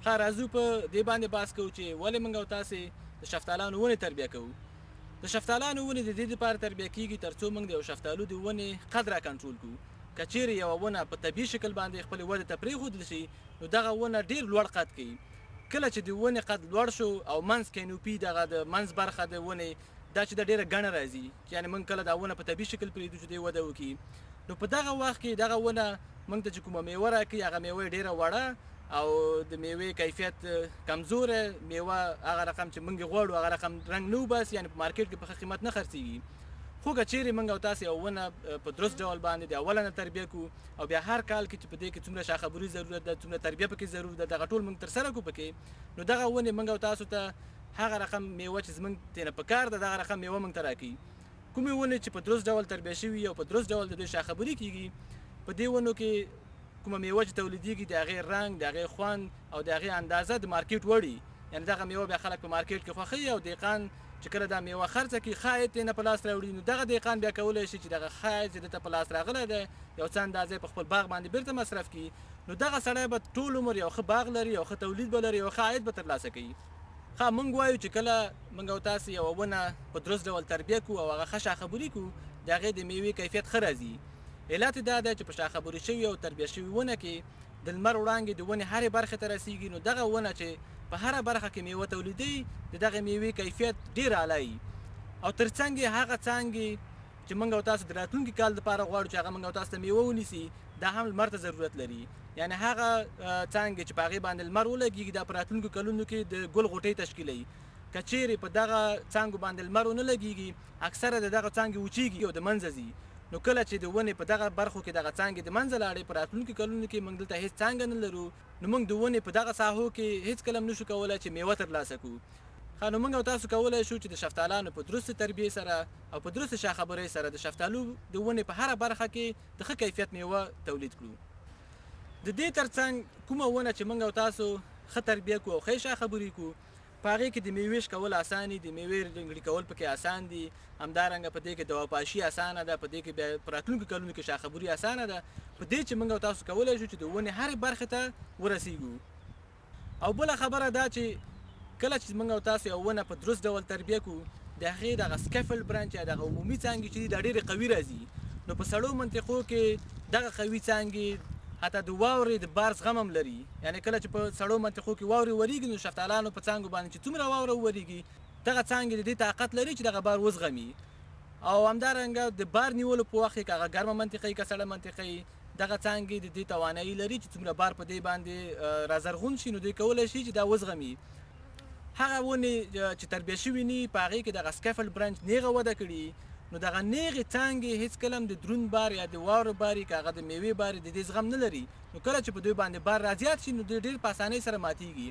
ښه راځو په دې باندې بحث کوو چې ولې موږ او تاسې د شفتالانو ونې تربیه کوو. د شفتالانو ونې د دې لپاره تربیه کیږي ترڅو موږ د یو شفتالو د ونې قد را کنټرول کړو. که چیرې یوه ونه په طبیعي شکل باندې خپلې ودې ته پرېښودل شي نو دغه ونه ډېر لوړ قد کوي. کله چې د ونې قد لوړ شو او منځ کینوپي دغه د منځ برخه د ونې دا چې د ډېره ګڼه راځي، یعنې موږ کله دا ونه په طبیعي شکل پرېږدو چې دې وده وکړي، نو په دغه وخت کې دغه ونه موږ ته چې کومه میوه راکوي هغه میوه یې ډېره وړه او د میوې کیفیت کمزوره، میوه هغه رقم چې موږ غواړو هغه رقم رنګ نه وباسي، یعنې په مارکیټ کې په ښه قیمت نه خرڅېږي. خو که چیرې موږ او تاسې یو ونه په درست ډول باندې د اوله نه تربیه کړو او بیا هر کال کې چې په دې کې څومره شاخبري ضرورت ده، څومره تربیه پکې ضرورت ده، دغه ټول موږ ترسره کړو پکې، نو دغه ونې موږ او تاسو ته هغه رقم میوه چې زموږ ترې پکار ده دغه رقم میوه موږ ته راکوي. کومې ونې چې په درست ډول تربیه شوي او په درست ډول د دوی شاخبري کېږي، په دې ونو کې کومه میوه چې تولیدېږي د هغې رنګ، د هغې خوند او د هغې اندازه د مارکیټ وړي، یعنې دغه میوه بیا خلک په مارکیټ کې خوښوي او دهقان چې کله دا میوه خرڅه کړي ښه عاید یې نه په لاس راوړي، نو دغه دهقان بیا کولی شي چې دغه ښه عاید چې ده ته په لاس راغلی دی یو څه اندازه په خپل باغ باندې بیرته مصرف کړي، نو دغه سړی به ټول عمر یو ښه باغ لري، یو ښه تولید به لري، یو ښه عاید به ترلاسه کوي. ښه موږ وایو چې کله موږ او تاسې یوه ونه په درست ډول تربیه کړو او هغه ښه شاخبري کړو د هغې د میوې کیفیت ښه راځي. علت یې دا دی چې په شاخبري شوي او تربیه شوي ونه کې د لمر وړانګې د ونې هرې برخې ته رسیږي، نو دغه ونه چې په هره برخه کې میوه تولیدوي د دغې میوې کیفیت ډېر اعلی او تر څنګ یې هغه څانګې چې موږ او تاسو د راتلونکي کال دپاره غواړو چې هغه موږ او تاسو ته میوه ونیسي، دا هم لمر ته ضرورت لري. یعنې هغه څانګې چې په هغې باندې لمر ولګېږي دا په راتلونکو کلونو کې د ګل غوټۍ تشکیلوي. که چیرې په دغه څانګو باندې لمر ونه لګېږي اکثره د دغه څانګې وچېږي او د منځه ځي، نو کله چې د ونې په دغه برخو کې دغه څانګې د منځه لاړې په راتلونکي کلونو کې موږ دلته هېڅ څانګه نه لرو، نو موږ د ونې په دغه ساحو کې هېڅکله هم نشو کولی چې میوه ترلاسه کړو. نو موږ او تاسو کولی شو چې د شفتالانو په درسته تربیې سره او په درسته شاخبرۍ سره د شفتالو د ونې په هره برخه کې د ښه کیفیت میوه تولید کړو. د دې ترڅنګ کومه ونه چې موږ او تاسو ښه تربیه کړو او ښه شاخبري کړو په هغې کې د میوې شکول اسان دي، د میوې رنګړي کول پکې اسان دي، همدارنګه په دې کې دواپاشي اسانه ده، په دې کې بیا په راتلونکو کلونو کې شاخبري اسانه ده، په دې چې موږ او تاسو کولی شو چې د ونې هرې برخې ته ورسیږو. او بله خبره دا چې کله چې موږ او تاسو یو ونه په درست ډول تربیه کړو د هغې دغه سکیفل برانچ یا دغه عمومي څانګې چې دي دا ډېرې قوي راځي، نو په سړو منطقو کې دغه قوي څانګې حتی د واورې د بار زغم هم لري، یعنې کله چې په سړو منطقو کې واورې ورېږي نو شفتالانو په څانګو باندې چې څومره واوره وورېږي دغه څانګې د دې طاقت لري چې دغه بار وزغمي. او همدارنګه د بار نیولو په وخت کې که هغه ګرمه منطقه وي که سړه منطقه وي دغه څانګې د دې توانایي لري چې څومره بار په دې باندې رازرغون شي نو دوی کولی شي چې دا وزغمي. هغه ونې چې تربیه شوي نه په هغې کې دغه سکیفل برانچ نیغه وده کړي نو دغه نیغې څانګې هېڅکله هم د دروند بار یا د واورو بار که هغه د میوې بار د دې زغم نه لري، نو کله چې په دوی باندې بار رازیات شي نو دوی ډېر په اسانۍ سره ماتېږي.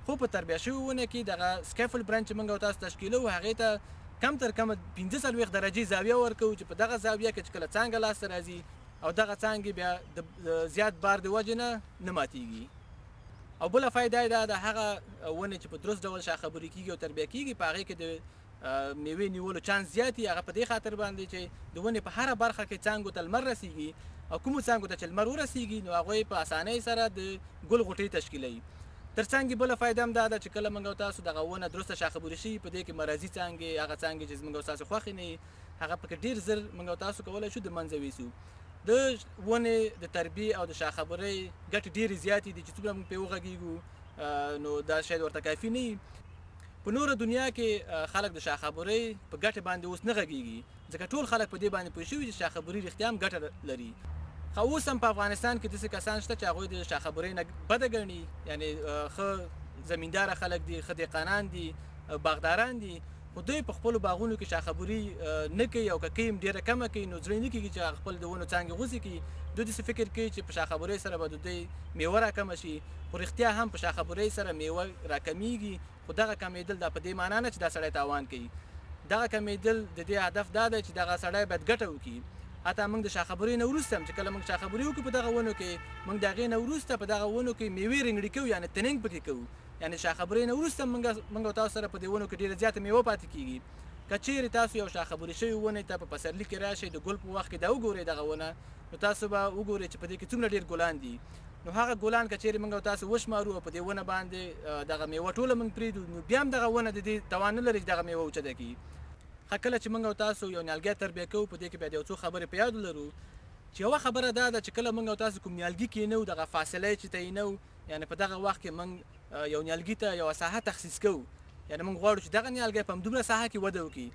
خو په تربیه شوي ونه کې دغه سکیفل برانچ چې موږ او تاسو تشکیلوو هغې ته کم تر کمه 45 درجې زاویه ورکوو چې په دغه زاویه کې چې کله څانګه لاسته راځي او دغه څانګې بیا د زیات بار د وجې نه ماتېږي. او بله فایده یې دا د هغه ونې چې په درست ډول شاخبري کېږي او تربیه کېږي په هغې کې د میوې نیولو چانس زیات وي، هغه په دې خاطر باندې چې د ونې په هره برخه کې څانګو ته لمر رسیږي او کومو څانګو ته چې لمر ورسیږي نو هغوی په اسانۍ سره د ګل غوټۍ تشکیلوي. تر څنګ بله فایده هم دا ده چې کله موږ او تاسو دغه ونه درسته شاخبري شي په دې کې مرضي څانګې هغه څانګې چې زموږ او تاسو خوښې نه وي هغه پکې ډېر زر موږ او تاسو کولی شو د منځه ویسو. د ونې د تربیې او د شاخبرۍ ګټې ډېرې زیاتې دي چې څومره موږ پرې وغږېږو نو دا شاید ورته کافي نه وي. په نوره دنیا کې خلک د شاخبرۍ په ګټې باندې اوس نه غږېږي ځکه ټول خلک په دې باندې پوه شوي چې شاخبري رښتیا هم ګټه لري. خو اوس هم په افغانستان کې داسې کسان شته چې هغوی د شاخبرۍ نه بده ګڼي، یعنې ښه زمینداره خلک دي، ښه دهقانان دي، باغداران دي، خو دوی په خپلو باغونو کې شاخبري نه کوي او که کوي هم ډېره کمه کوي، نو زړه یې نه کېږي چې خپل د ونو څانګې غوڅې کړي. دوی داسې فکر کوي چې په شاخبرۍ سره به د دوی میوه راکمه شي، خو رښتیا هم په شاخبرۍ سره میوه راکمیږي، خو دغه کمیدل دا په دې معنا نه چې دا سړی تاوان کوي. دغه کمیدل د دې هدف دا دی چې دغه سړی باید ګټه وکړي. حتی موږ د شاخبرۍ نه وروسته هم چې کله موږ شاخبري وکړو په دغه ونو کې موږ د هغې نه وروسته په دغه ونو کې میوې رنګړي کوو، یعنې تننګ پکې کوو، یعنې شاخبرۍ نه وروسته موږ او تاسو سره په دې ونو کې ډېره زیاته میوه پاتې کېږي. که چیرې تاسو یو شاخبري شوي ونې ته په پسرلي کې راشئ د ګل په وخت کې دا وګورئ دغه ونه نو تاسو به وګورئ چې په دې کې څومره ډېر ګلان دي. نو هغه ګلان که چیرې موږ تاسو وشمارو او په دې ونه باندې دغه میوه ټوله موږ پرېږدو نو بیا هم دغه ونه د دې توان نه لري چې دغه میوه اوچته کړي. کله چې موږ تاسو یو نیالګی تربیه کوو په دې کې باید یو څو خبرې په یاد ولرو چې یوه خبره دا ده چې کله موږ تاسو کوم نیالګي کینو دغه فاصله چې تعینو یعنی په دغه وخت کې موږ یو نیالګي ته یوه ساحه تخصیص کوو یعنی موږ غواړو چې دغه نیالګی په همدومره ساحه کې وده وکړي.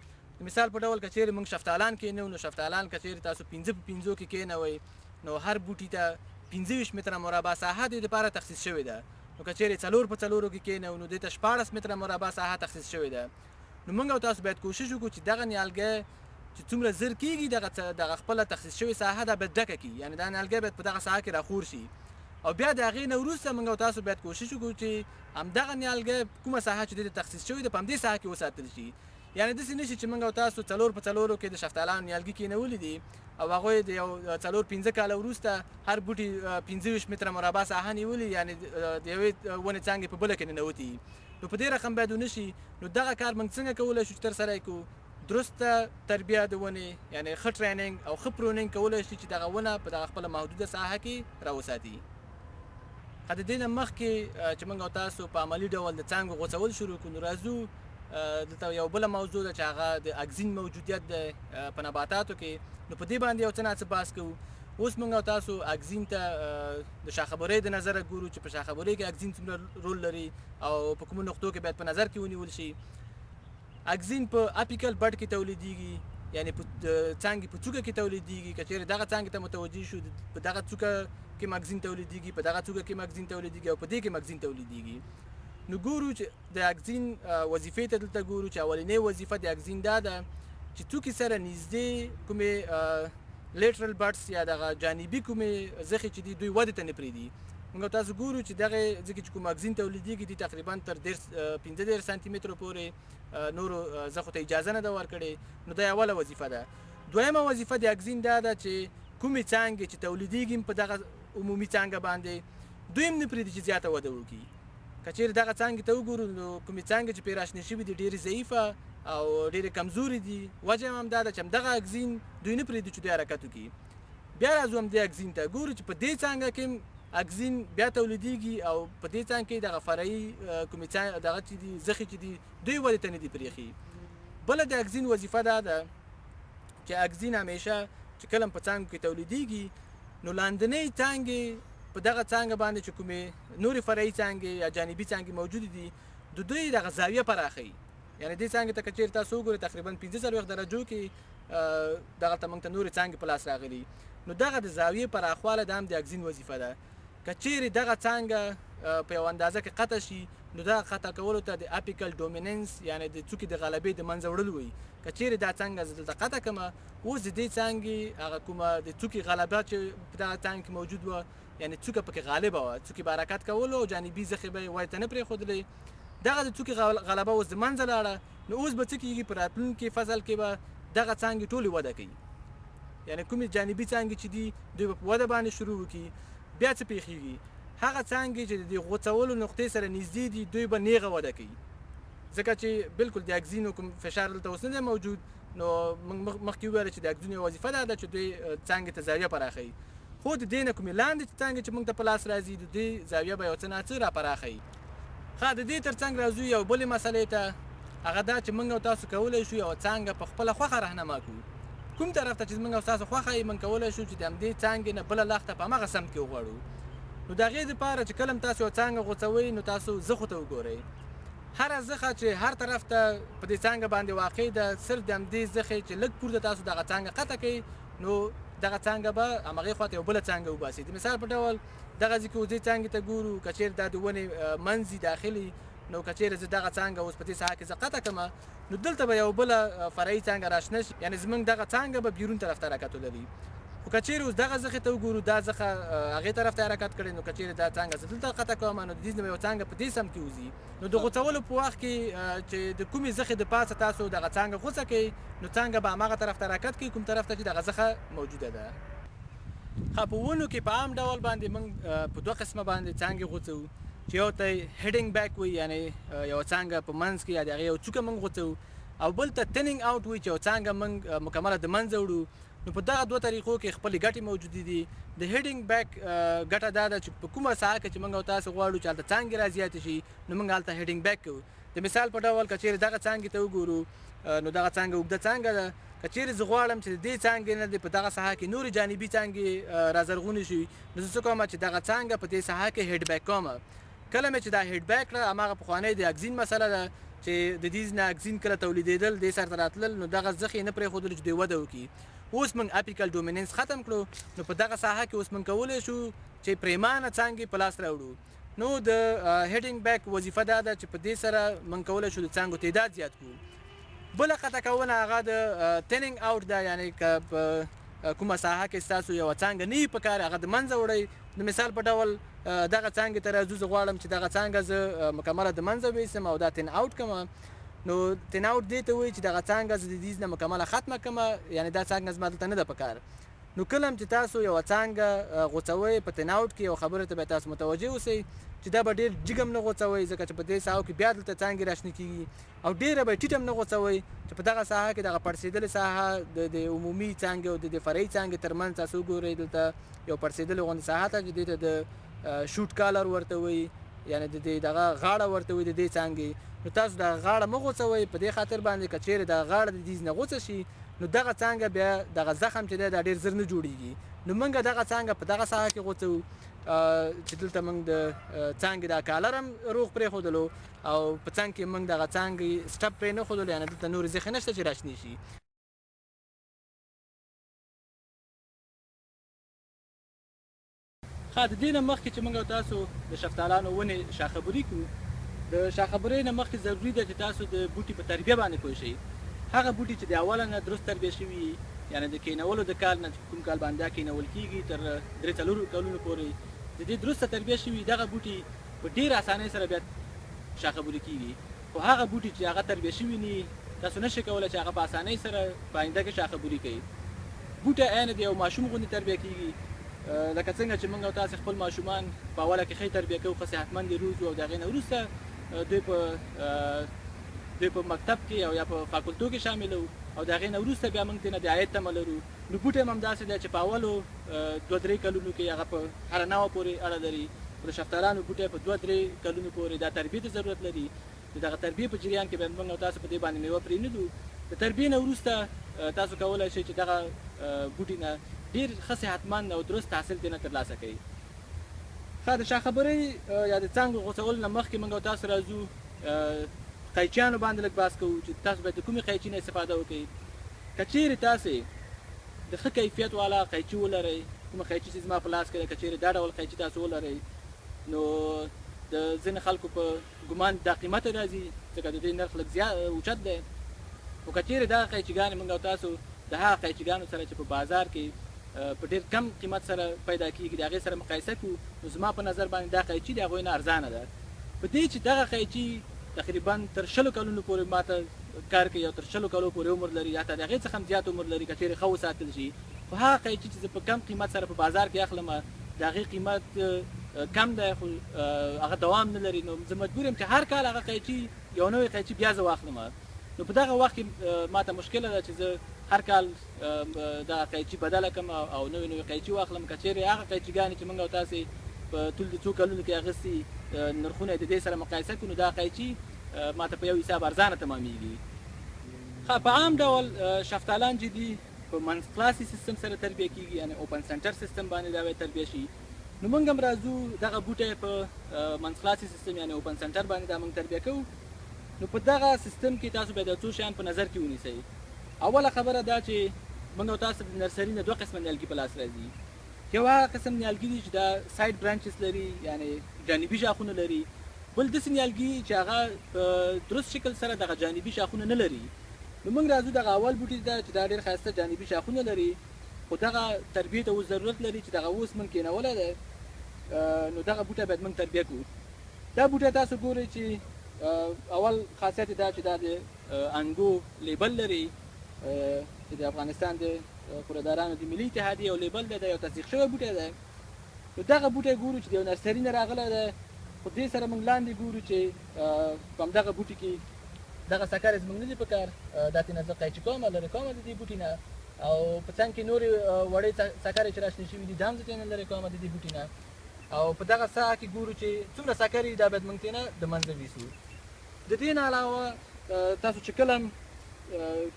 مثال په ډول که چیرې موږ شفتالان کینو نو شفتالان که چیرې تاسو 5 په 5 کې کینوئ نو هر بوټي ته 25 متره مربع ساحه د دې لپاره تخصیص شوې ده. نو که چیرې 4 په 4 کې کینو نو دې ته 14 متره مربع ساحه تخصیص شوې ده. نو موږ او تاسو باید کوشش وکړو چې دغه نیالګی چې څومره زر کېږي دغه خپله تخصیص شوې ساحه ده باید ډکه کړي یعنی دا نیالګی باید په دغه ساحه کې راخور شي او بیا د هغې نه وروسته موږ او تاسو باید کوشش وکړو چې همدغه نیالګی کومه ساحه چې دې ته تخصیص شوې ده په همدې ساحه کې وساتل شي. یعنی داسې نه شي چې موږ او تاسو 4 په 4 کې د شفتالانو نیالګي کېنولي دي او هغوی د یو 4-5 کاله وروسته هر بوټي 25 متره مربع ساحه نیولي یعنی د یوې ونې څانګې په بله کې ننوتي. نو په دې رقم باید ونه شي. نو دغه کار موږ څنګه کولی شو چې ترسره یې کړو؟ درسته تربیه د ونې یعنی ښه ټریننګ او ښه پرونینګ کولی شي چې دغه ونه په دغه خپله محدوده ساحه کې راوساتي. د دې نه مخکې چې موږ او تاسو په عملي ډول د څانګو غوڅول شروع کړو نو راځو دلته یو بله موضوع ده چې هغه د اګزین موجودیت ده په نباتاتو کې. نو په دې باندې یو څه ناڅه بحث کوو. اوس موږ او تاسو اګزین ته د شاخبرۍ د نظره ګورو چې په شاخبرۍ کې اګزین څومره رول لري او په کومو نقطو کې باید په نظر کې ونیول شي. اګزین په اپیکل بډ کې تولیدیږي یعنی په څانګې په څوکه کې تولیدیږي. که چیرې دغه څانګې ته متوجه شو په دغه څوکه کې مګزین تولیدیږي په دغه څوکه کې مګزین تولیدیږي او په دې کې مګزین تولیدیږي. نو ګورو چې د اګزین وظیفې ته دلته ګورو چې اولنۍ وظیفه د اګزین دا ده چې څوکې سره نږدې کومې لیټرل بډس یا دغه جانبي کومې زخې چې دي دوی ودې ته نه پرېږدي. موږ تاسو ګورو چې دغه ځکه چې کوم اګزین تولیدیږي دي تقریبا تر 15 سانتي مترو پورې نورو زخو ته اجازه نه ده ورکړې. نو دا اوله وظیفه ده. دویمه وظیفه د اګزین دا ده چې کومې څانګې چې تولیدیږي په دغه عمومي څانګه باندې دوی هم نه پرېږدي چې زیاته وده وکړي. که چیرې دغه څانګې ته وګورو نو کومې څانګې چې پرې راشنې شوي دي ډېرې ضعیفه او ډېرې کمزوري دي. وجه هم دا ده چې همدغه اګزین دوی نه پرېږدي چې دوی حرکت وکړي. بیا راځو همدې اګزین ته ګورو چې په دې څانګه کې اګزین بیا تولیدیږي او په دې څانګه کې دغه فرعي کومې دغه چې دي زخې چې دي دوی ودې ته نه دي پرېښي. بله د اګزین وظیفه دا ده چې اګزین همیشه چې کله په څانګو کې تولیدیږي نو لاندنۍ څانګې په دغه څانګه باندې چې کومې نورې فرعي څانګې یا جانبي څانګې موجودې دي د دوی دغه زاویه پراخوي. یعنی دې څانګې ته که چیرې تاسو وګورئ تقریبا 45 درجو کې دغلته موږ ته نورې څانګې په لاس راغلي. نو دغه د زاویې پراخوالی دا هم د اګزین وظیفه ده. که چیرې دغه څانګه په یو اندازه کې قطع شي نو دغه قطع کولو ته د اپیکل ډومیننس یعنی د څوکې د غلبې د منځه وړل وایي. که چیرې دا څانګه زه دلته قطع کړمه اوس د دې څانګې هغه کومه د څوکې غلبه چې په دغه څانګه کې موجود وه یعنی څوکه پکې غالبه وه څوکې به حرکت کولو او جانبي زخې به یې ودې ته نه پرېښودلې. دغه د څوکې غلبه اوس د منځه لاړه. نو اوس به څه کېږي په راتلونکي فصل کې به دغه څانګې ټولې وده کوي یعنی کومې جانبي څانګې چې دي دوی به په وده باندې شروع وکړي. بیا څه پېښېږي هغه څانګې چې د غوڅولو نقطې سره نږدې دي دوی به نیغه وده کوي ځکه چې بالکل د اګزینو کوم فشار دلته اوس نه دی موجود. نو موږ مخکې وویله چې د اګزینو یوه وظیفه دا ده چې دوی څانګې ته زاویه پراخوي. خو د دې نه کومې لاندې څانګې چې موږ ته په لاس راځي د دې زاویه به یو څه ناڅه راپراخوي. ښه د دې تر څنګ راځو یو بلې مسلې ته هغه دا چې موږ او تاسو کولی شو یوه څانګه په خپله خوښه رهنما کړو. کوم طرف ته چې موږ او تاسو خوښه یې موږ کولی شو چې د همدې څانګې نه بله لښته په همغه سمت کې وغواړو. نو د هغې دپاره چې کله هم تاسو یو څانګه غوڅوئ نو تاسو زخو ته وګورئ. هره زخه چې هر طرف ته په دې څانګه باندې واقع ده صرف د همدې زخې چې لږ پورته تاسو دغه څانګه قطع کوئ نو دغه څانګه به همغې خواته یو بله څانګه وباسي. د مثال په ډول دغه ځای کې اوس دې څانګې ته ګورو که چیرې دا د ونې منځ داخلي نو که چیرې زه دغه څانګه اوس په دې ساحه کې زه قطع کړمه نو دلته به یو بله فرعي څانګه راشنه شي یعنې زموږ دغه څانګه به بیرون طرف ته حرکت ولري. خو که چیرې اوس دغه زخې ته وګورو دا زخه هغې طرف ته حرکت کړی نو که چیرې دا څانګه زه دلته قطع کوم نو د دې نه یو څانګه په دې سم کې وځي. نو د غوڅولو په وخت کې چې د کومې زخې د پاسه تاسو دغه څانګه غوڅه کوئ نو څانګه به هماغه طرف ته حرکت کوي کوم طرف ته چې دغه زخه موجوده ده. ښه په ونو کې په عام ډول باندې موږ په دوه قسمه باندې څانګې غوڅوو چې یو ته هیډینګ بیک وي یعنې یوه څانګه په منځ کې یا د هغې یو څوکه موږ غوڅوو او بل ته تنینګ آوټ وي چې یو څانګه موږ مکمله د منځه وړو. نو په دغه دوه طریقو کې خپلې ګټې موجودې دي. د هیډینګ بیک ګټه دا ده چې په کومه ساحه کې چې موږ او تاسو غواړو چې هلته څانګې رازیاتې شي نو موږ هلته هیډینګ بیک کوو. د مثال په ډول که چیرې دغه څانګې ته وګورو نو دغه څانګه اوږده څانګه ده. که چیرې زه غواړم چې د دې څانګې نه په دغه ساحه کې نورې جانبي څانګې رازرغونې شي نو زه څه کوم چې دغه څانګه په دې ساحه کې هیډ بیک کوم. کله مې چې دا هیډ بیک کړه هماغه پخوانی د اګزین مسله ده چې د دې نه اګزین کله تولیدېدل دې سرته راتلل نو دغه زخې نه پرېښودل چې دوی وده وکړي. اوس موږ اپیکل ډومیننس ختم کړو نو په دغه ساحه کې اوس موږ کولی شو چې پریمانه څانګې په لاس راوړو. نو د هیډینګ بیک وظیفه دا ده چې په دې سره موږ کولی شو د څانګو تعداد زیات کړو. بله قطع کونه هغه د تینینګ آوټ ده، یعنې که په کومه ساحه کې ستاسو یوه څانګه نه وي په کار هغه د منځه وړئ. د مثال په ډول دغه څانګې ته راځو، زه غواړم چې دغه څانګه زه مکمله د منځه ویسم او دا تین آوټ کړم. نو تین آوټ دې ته وایي چې دغه څانګه زه د دې نه مکمله ختمه کړم، یعنې دا څانګه زما دلته نه ده په کار. نو کله هم چې تاسو یوه څانګه غوڅوئ په تین آوټ کې یوه خبرې ته باید تاسو متوجه اوسئ چې دا به ډېر جګ هم نه غوڅوئ، ځکه چې په دې ساحو کې بیا دلته څانګې راشنه کېږي، او ډېره به یې ټیټ هم نه غوڅوئ چې په دغه ساحه کې دغه پړسېدلې ساحه د عمومي څانګې او د فرعي څانګې ترمنځ تاسو وګورئ دلته یو پړسېدلې غوندې ساحه ته چې دې ته د شوټ کالر ورته وایي، یعنې د دې دغه غاړه ورته وایي د دې څانګې. نو تاسو دغه غاړه مه غوڅوئ په دې خاطر باندې که چیرې دغه غاړه د دې نه غوڅه شي نو دغه څانګه بیا دغه زخم چې دی دا ډېر زر نه جوړېږي. نو موږ دغه څانګه په دغه ساحه کې غوڅوو چې دلته موږ د څانګې دا کالر هم روغ پرېښودلو او په څنګ کې موږ دغه څانګې سټپ پرې نه ښودلو، یعنې دلته نورې زیښې نشته چې راشنې شي. د دې نه مخکې چې موږ او تاسو د شفتالانو ونې شاخبري کړو، د شاخبرۍ نه مخکې ضروري ده چې تاسو د بوټي په تربیه باندې پوه شئ. هغه بوټي چې د اوله نه درست تربیه شوي وي، یعنې د کینولو د کال نه کوم کال باندې دا کینول کېږي تر 3-4 کلونو پورې د دې درسته تربیه شوي دغه بوټي په ډېر اسانۍ سره بیا شاخبري کېږي. خو هغه بوټي چې هغه تربیه شوي نه تاسو نشئ کولی چې هغه په اسانۍ سره په آینده کې شاخبري کوي. بوټی عین د یو ماشوم غوندې تربیه کېږي، لکه څنګه چې موږ او تاسو خپل ماشومان په اوله کې ښه تربیه کوو، ښه صحتمند یې روزو او د هغې نه وروسته دوی په مکتب کې او یا په فاکولتو کې شاملو او د هغې نه وروسته بیا موږ ترې نه د عاید تمه لرو. نو بوټی هم همداسې دی چې په اولو 2-3 کلونو کې هغه په هره نوعه پورې اړه لري. د شفتالانو بوټی په 2-3 کلونو پورې دا تربیې ته ضرورت لري. د دغه تربیې په جریان کې باید موږ او تاسو په دې باندې میوه پرېږدو. د تربیې نه وروسته تاسو کولی شئ چې دغه بوټي نه ډېر ښه صحتمند او درست حاصل ترې نه ترلاسه کوئ. د شاخبرۍ یا د څانګو غوڅولو نه مخکې موږ او تاسو راځو قیچیانو باندې لږ بحث کوو چې تاسو باید د کومې قیچي نه استفاده وکړئ. که چیرې تاسې د ښه کیفیت والا قیچي ولرئ، کومه قیچي چې زما په لاس کې ده، که چیرې دا ډول قیچي تاسو ولرئ نو د ځینې خلکو په ګمان دا قیمته راځي ځکه د دې نرخ لږ زیات اوچت دی. خو که چیرې دغه قیچیګانې موږ او تاسو د هغه قیچیګانو سره چې په بازار کې په ډېر کم قیمت سره پیدا کېږي د هغې سره مقایسه کړو نو زما په نظر باندې دا قیچي د هغوی نه ارزانه ده. په دې چې دغه قیچي تقریبا تر 20 کلونو پورې ماته کار کوي او تر 20 کلو پورې عمر لري، حتی د هغې څخه هم زیات عمر لري که چیرې ښه وساتل شي. خو هغه قیچي چې زه په کم قیمت سره په بازار کې اخلم د هغې قیمت کم دی خو هغه دوام نه لري. نو زه مجبور یم چې هر کال هغه قیچي یو نوی قیچي بیا زه واخلم. نو په دغه وخت کې ماته مشکله ده چې زه هر کال دغه قیچي بدله کړم او نوې نوې قیچي واخلم. که چیرې هغه قیچیګانې چې موږ او تاسې په ټول د څو کلونو کې اخیستي نرخونه د دې سره مقایسه کړو نو دا قیچي ماته په یو حساب ارزانه تمامېږي. په عام ډول شفتالان چې دي په منځ کلاسي سیستم سره تربیه کېږي، یعنې اوپن سنټر سیستم باندې دا باید تربیه شي. نو موږ هم راځو دغه بوټی په منځ کلاسي سیستم یعنې اوپن سنټر باندې دا موږ تربیه کوو. نو په دغه سیستم کې تاسو باید څو شیان په نظر کې ونیسئ. اوله خبره دا چې موږ او تاسو د نرسري نه 2 قسمه نیالګي په لاس راځي. یو هغه قسم نیالګي دي چې دا ساید برانچز لري، یعنې جانبي شاخونه لري. بل داسې نیالګي چې هغه په درست شکل سره دغه جانبي شاخونه نه لري. نو موږ راځو دغه اول بوټي ته چې دا ډېر ښایسته جانبي شاخونه لري خو دغه تربیې ته اوس ضرورت لري چې دغه اوس موږ کېنولی دی. نو دغه بوټی باید موږ تربیه کړو. دا بوټی تاسو ګورئ چې اول خاصیت دا چې دا د انګو لیبل لري چې د افغانستان د قوردارانو د ملي اتحادیې یو لیبل دی، دا یو تصدیق شوی بوټی دی. نو دغه بوټی ګورو چې د یو نرسري نه راغلی دی، خو دې سره موږ لاندې ګورو چې په همدغه بوټي کې دغه سکر زموږ نه دي په کار. دا ترېنه زه قیچي کوم لرې کوم د دې بوټي نه. او په څنګ کې نورې وړې سکرې چې راشنې شوي دي دا هم زه ترېنه لرې کوم د دې بوټي نه. او په دغه ساحه کې ګورو چې څومره سکرې دا باید موږ ترېنه د منځه ویسو. د دې نه علاوه تاسو چې کله هم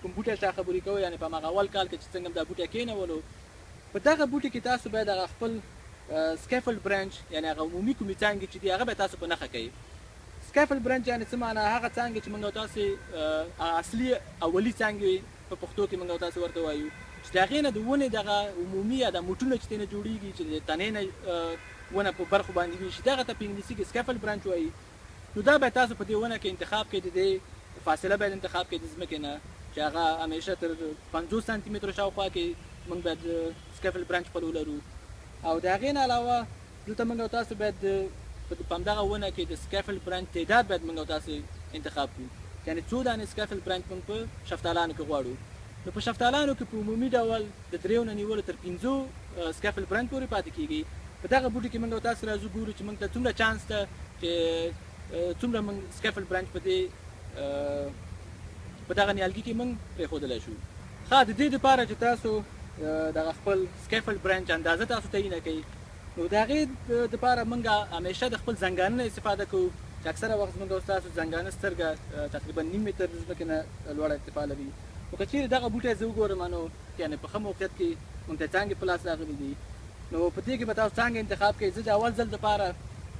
کوم بوټی ته خبرې کوئ یعنې په هماغه اول کال کې چې څنګه هم دا بوټی کېنولو په دغه بوټي کې تاسو باید هغه خپل سکیفل برانچ یعنې هغه عمومي کومې څانګې چې دي هغه به تاسو په نښه کوئ. سکیفل برانچ یعنې څه معنا هغه څانګې چې موږ او تاسې اصلي اولي څانګې په پښتو کې موږ او تاسې ورته وایو چې د هغې نه د ونې دغه عمومي یا د موټونه چې ترېنه جوړېږي چې د تنې نه ونه په برخو باندې ویشي دغه ته په انګلیسي کې سکیفل برانچ وایي. نو دا باید تاسو په دې ونه کې انتخاب کړئ، د دې فاصله باید انتخاب کړئ د ځمکې نه چې هغه همیشه تر 50 سانتي مترو شاوخوا کې موږ باید سکیفل برانچ خپل ولرو. او د هغې نه علاوه دلته موږ او تاسو باید په همدغه ونه کې د سکیفل برانچ تعداد باید موږ او تاسو انتخاب کړو، یعنې څو دانې سکیفل برانچ موږ په شفتالانو کې غواړو. نو په شفتالانو کې په عمومي ډول د 3 نه نیولو تر 5 سکیفل برانچ پورې پاتې کېږي. په دغه بوټي کې موږ او تاسو راځو ګورو چې موږ ته څومره چانس ته چې څومره موږ سکیفل برانچ په دغه نیالګي کې موږ پرېښودلی شو. ښه د دې دپاره چې تاسو دغه خپل سکیفل برانچ اندازه تاسو تعینه کوئ، نو د هغې دپاره موږ همیشه د خپل زنګانه نه استفاده کوو چې اکثره وخت زموږ او ستاسو زنګانه سترګه تقریبا 1.5 متر د ځمکې نه لوړه ارتفاع لري. نو که چېرې دغه بوټی زه وګورم نو یعنې په ښه موقعیت کې موږ ته څانګې په لاس راغلي دي، نو په دې کې به تاسو څانګه انتخاب کوئ. زه د اول ځل دپاره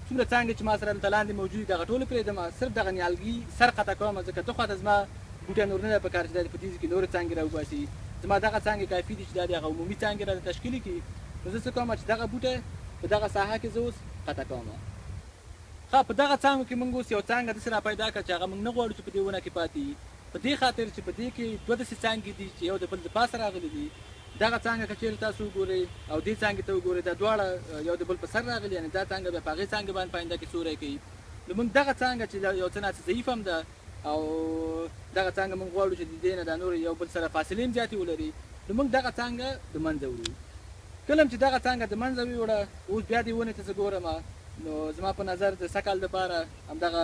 څومره څانګې چې ما سره دلته لاندې موجود دي دغه ټولې پرېږدم، صرف دغه نیالګي سر قطع کوم ځکه ته خواته زما بوټی نور نه دی پکار چې دا په دې کې نورې څانګې راوباسي. زما دغه څانګې کافي دي چې دا د هغه عمومي څانګې راته تشکیل کړي. نو زه څه کوم چې دغه بوټی په دغه ساحه کې زه اوس قطع کوم. ښه په دغه څانګو کې موږ اوس یو څانګه داسې راپیدا کړه چې هغه موږ نه غواړو چې په دې ونه کې پاتې وي، په دې خاطر چې په دې کې 2 داسې څانګې دي چې یو د بل د پاسه راغلي دي. دغه څانګه که چېرې تاسو وګورئ او دې څانګې ته وګورئ دا دواړه یو د بل په سر راغلي، یعنې دا څانګه بیا په هغې څانګې باندې په آینده کې سوری کوي. نو موږ دغه څانګه چې یو څه ناڅه ضعیف هم ده او دغه څانګه موږ غواړو چې د دې نه دا نور یو بل سره فاصلې هم زیاتې ولري، نو موږ دغه څانګه د منځه وړو. کله چې دغه څانګه د منځه ویوړه اوس بیا دې ونې ته زه ګورم، نو زما په نظر د سږ کال دپاره همدغه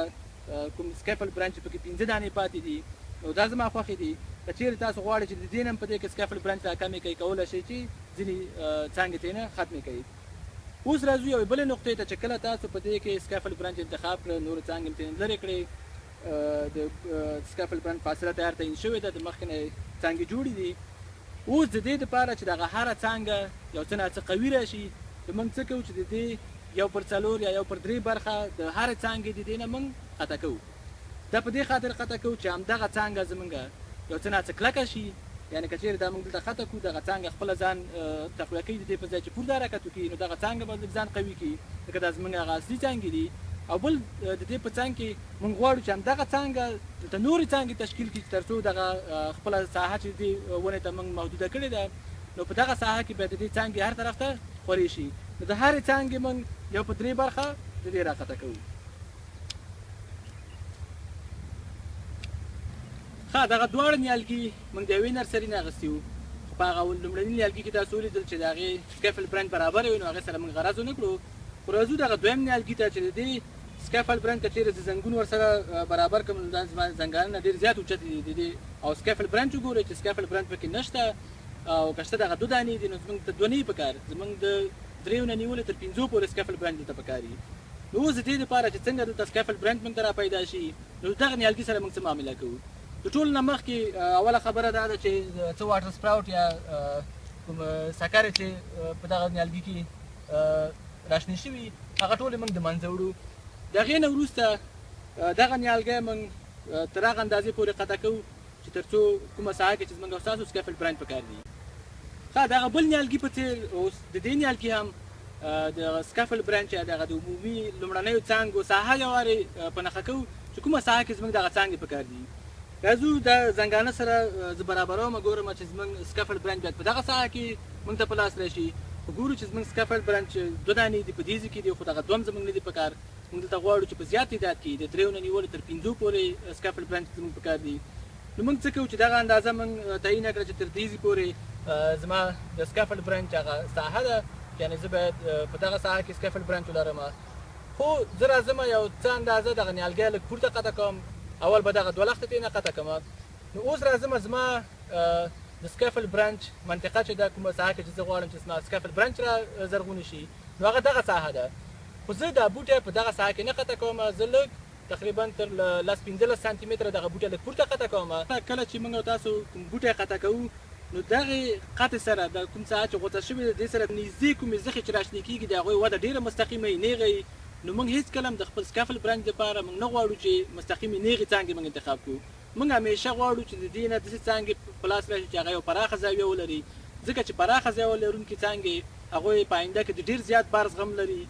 کوم سکیفل برانچ پکې 5 دانې پاتې دي، نو دا زما خوښې دي. که چېرې تاسو غواړئ چې د دې نه هم په دې کې سکیفل برانچ راکمې کوئ کولی شئ چې ځینې څانګې ترېنه ختمې کوئ. اوس راځو یوې بلې نقطې ته چې کله تاسو په دې کې سکیفل برانچ انتخاب کړه نورې څانګې هم ترېنه لرې کړئ، د سکیفل برانچ فاصله تیار تعین شوې ده، د مخکې نه څانګې جوړې دي. اوس د دې دپاره چې دغه هره څانګه یو څه ناڅه قوي راشي، نو موږ څه کوو چې د دې 1/4 یا 1/3 برخه د هرې څانګې د دې نه موږ قطع کوو. دا په دې خاطر قطع کوو چې همدغه څانګه زموږ یو څه ناڅه کلکه شي، یعنې که چېرې دا موږ دلته قطع کړو دغه څانګه خپله ځان تقویه کوي، د دې په ځای چې پورته حرکت وکړي نو دغه څانګه به لږ ځان قوي کړي ځکه دا زموږ هغه اصلي څانګې دي. او بل د دې په څنګ کې موږ غواړو چې همدغه څانګه دلته نورې څانګې تشکیل کړي تر څو دغه خپله ساحه چې دې ونې ته موږ محدوده کړې ده، نو په دغه ساحه کې باید د دې څانګې هر طرف ته خورې شي. نو د هرې څانګې موږ 1/3 برخه د دې راقطع کوو. ښه دغه دواړه نیالګي موږ د یوې نرسري نه اخیستي وو، خو په هغه لومړني نیالګي کې تاسو ولیدل چې د هغې سکیفل برانچ برابر وي، نو هغې سره موږ غرض ونه کړو. خو راځو دغه دویم نیالګي ته چې د دې سکیفل برانچ که چېرې زنګون ورسره برابر کړم نو دا زما زنګانه نه ډېر زیات اوچت دي او سکیفل برانچ وګورئ چې سکیفل برانچ پکې نشته او که شته دغه 2 دانې دي، نو زموږ ته 2 نه وي پکار، زموږ د 3 نه نیولې تر 5 پورې سکیفل برانچ دلته پکار وي. نو اوس د دې دپاره چې څنګه دلته سکیفل برانچ موږ ته را پیدا شي، نو دغه نیالګي سره موږ څه معامله کوو. د ټولو نه مخکې اوله خبره دا ده چې څه واټر سپراوټ یا کوم سکرې چې په دغه نیالګي کې راشنې شوي هغه ټولې موږ د منځه وړو. د هغې نه وروسته دغه نیالګی موږ تر هغه اندازې پورې قطع کوو چې تر څو کومه ساحه کې چې زموږ او ستاسو سکیفل برانچ پکار دي. ښه دغه بل نیالګي په څېر اوس د دې نیالګي هم د سکیفل برانچ یا دغه د عمومي لومړنیو څانګو ساحه یو وارې په نښه کوو چې کومه ساحه کې زموږ دغه څانګې پکار دي. راځو د زنګانه سره زه برابروم ګورم چې زموږ سکیفل برانچ باید په دغه ساحه کې موږ ته په لاس راشي. وګورو چې زموږ سکیفل برانچ 2 دانې دي په دې ځای کې دي، خو دغه 2 هم زموږ نه دي پکار. موږ دلته غواړو چې په زیات تعداد کې د 3 نه نیولې تر 5 پورې سکیفل برانچ زموږ پکار دي. نو موږ څه کوو چې دغه اندازه موږ تعینه کړه چې تر دې ځای پورې زما د سکیفل برانچ هغه ساحه ده، یعنې زه باید په دغه ساحه کې سکیفل برانچ ولرم. خو زه راځم یو څه اندازه دغه نیالګی لږ پورته قطع کوم، اول به دغه 2 لخته ترېنه قطع کوم. نو اوس راځم زما د سکیفل برانچ منطقه چې دا کومه ساحه کې چې زه غواړم چې زما سکیفل برانچ را زرغونې شي نو هغه دغه ساحه ده خو زه دا بوټی په دغه ساحه کې نه قطع کوم زه لږ تقریبا تر 15 سانتي متره دغه بوټی لږ پورته قطع کوم کله چې موږ تاسو کوم بوټی قطع کوو نو دغه قطع سره د کوم ساحه چې غوڅه شوې ده دې سره نږدې کومې زخې چې راشنې کېږي د هغوی وده ډېره مستقیمه نیغه نو موږ هیڅ کله د خپل سکیفل برانچ لپاره موږ نه غواړو چې مستقیمې نیغې څانګې موږ انتخاب کړو موږ همیشه غواړو چې د دې نه داسې څانګې په لاس راشي چې هغه یو پراخه زاویه ولري ځکه چې پراخه زاویه لرونکې څانګې هغوی په آینده کې د ډېر زیات بار زغم لري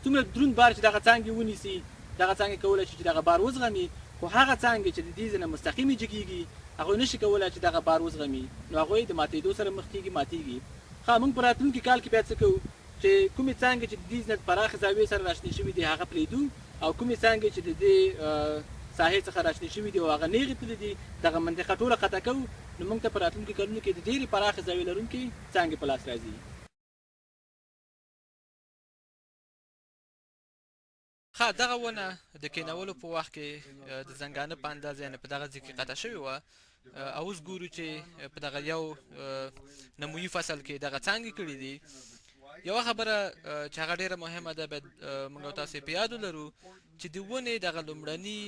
څومره دروند بار چې دغه څانګې ونیسي دغه څانګې کولی شي چې دغه بار وزغمي خو هغه څانګې چې د دې ځای نه مستقیمې جګېږي هغوی نشي کولی چې دغه بار وزغمي نو هغوی د ماتېدو سره مخ کېږي ماتېږي ښه موږ په راتلونکي کال کې بیا څه کوو چې کومې څانګې چې د دې نه پراخې زاویې سره راشنې شوي دي هغه پرېږدو او کومې څانګې چې د دې ساحې څخه راشنې شوي دي او هغه نیغې تللي دي دغه منطقه ټوله قطع کوو نو موږ ته په راتلونکي کلونو کې د ډېرې پراخې زاویې لرونکې څانګې په لاس راځي ښه دغه ونه د کېنولو په وخت کې د زنګانه په اندازه یعنې په دغه ځای کې قطع شوې وه او اوس ګورو چې په دغه یو نمویي فصل کې دغه څانګې کړي دي یوه خبره چې هغه ډېره مهمه ده باید موږ او تاسو په یاد ولرو چې د ونې دغه لومړني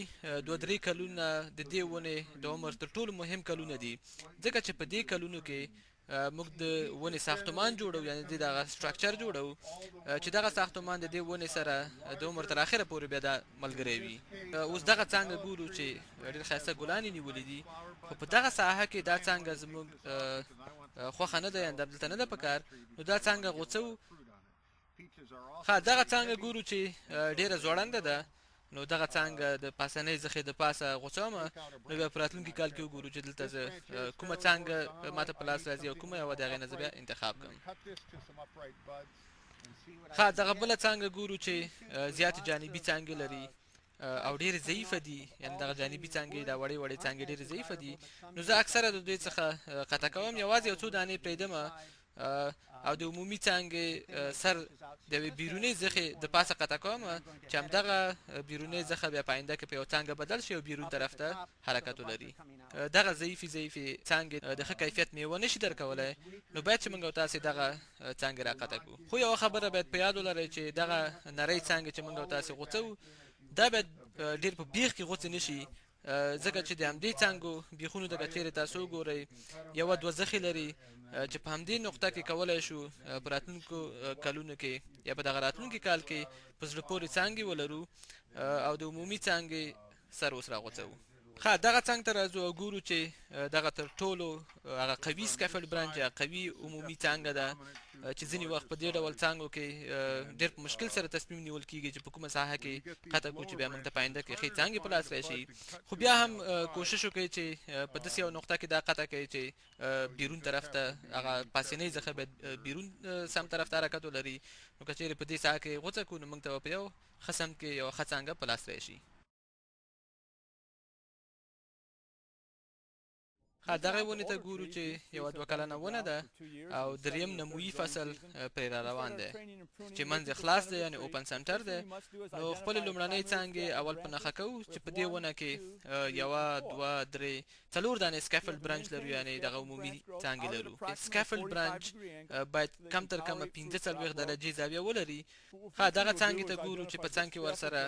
2-3 کلونه د دې ونې د عمر تر ټولو مهم کلونه دي ځکه چې په دې کلونو کې موږ د ونې ساختمان جوړو یعنې د دغه سټرکچر جوړو چې دغه ساختمان د دې ونې سره د عمر تر اخره پورې بیا دا ملګری وي اوس دغه څانګه ګورو چې ډېر ښایسته ګلان یې نیولي دي خو په دغه ساحه کې دا څانګه زموږ خوښه نه ده یعنې دلته نه ده پکار نو دا څانګه غوڅو ښه دغه څانګه ګورو چې ډېره ځوړنده ده نو دغه څانګه د پاسنۍ زخې د پاسه غوڅوم نو بیا په راتلونکي کال کې وګورو چې دلته زه کومه څانګه ماته په لاس راځي او کومه یوه د هغې نه زه بیا انتخاب کړم ښه دغه بله څانګه ګورو چې زیاتې جانبي څانګې لري او ډېرې ضعیفه دي یعنې دغه جانبي څانګې دا وړې وړې څانګې ډېرې ضعیفه دي نو زه اکثره د دوی څخه قطع کوم یوازې یو څو دانې پرېږدم او د عمومي څانګې سر د یوې بیرونۍ زخې د پاسه قطع کوم چې همدغه بیرونۍ زخه بیا په آینده کې په یو څانګه بدل شي او بیرون طرف ته حرکت ولري دغه ضعیفې څانګې د ښه کیفیت میوه نشي درکولی نو باید چې موږ او تاسې دغه څانګې را قطع کړو خو یوه خبره باید په یاد ولرئ چې دغه نرۍ څانګې چې موږ او تاسې غوڅوو دا باید ډېر په بیخ کې غوڅې نه شي ځکه چې د همدې څانګو بیخونو دغه چیرې تاسو وګورئ یوه دوه زخې لري چې په همدې نقطه کې کولی شو په راتلونکو کلونو کې یا په دغه راتلونکي کال کې په زړه پورې څانګې ولرو او د عمومي څانګې سر اوس راغوڅوو ښه دغه څنګ ته راځو او ګورو چې دغه تر ټولو هغه قوي سکیفل برانچ یا قوي عمومي څانګه ده چې ځینې وخت په دې ډول څانګو کې ډېر په مشکل سره تصمیم نیول کېږي چې په کومه ساحه کې قطع کړو چې بیا موږ ته په آینده کې ښې څانګې په لاس راشي خو بیا هم کوشش وکړئ چې په داسې یو نقطه کې دا قطع کوئ چې بیرون طرف ته هغه پاسنۍ څخه باید بیرون سم طرف ته حرکت ولري نو که چېرې په دې ساحه کې غوڅه کړو نو موږ ته په یو ښه سم کې یوه ښه څانګه په لاس راشي دغه ونې ته ګورو چې یوه 2 کلنه ونه ده او دریم نمویي فصل پرې را روان دی چې منځ یې خلاص دی یعنې اوپن سنټر دی نو خپلې لومړنۍ څانګې اول په نښه کوو چې په دې ونه کې 1 2 3 4 دانې سکیفل برانچ لرو یعنې دغه عمومي څانګې لرو سکیفل برانچ باید کم تر کمه 45 درجې زاویه ولري دغه څانګې ته ګورو چې په څنګ کې ورسره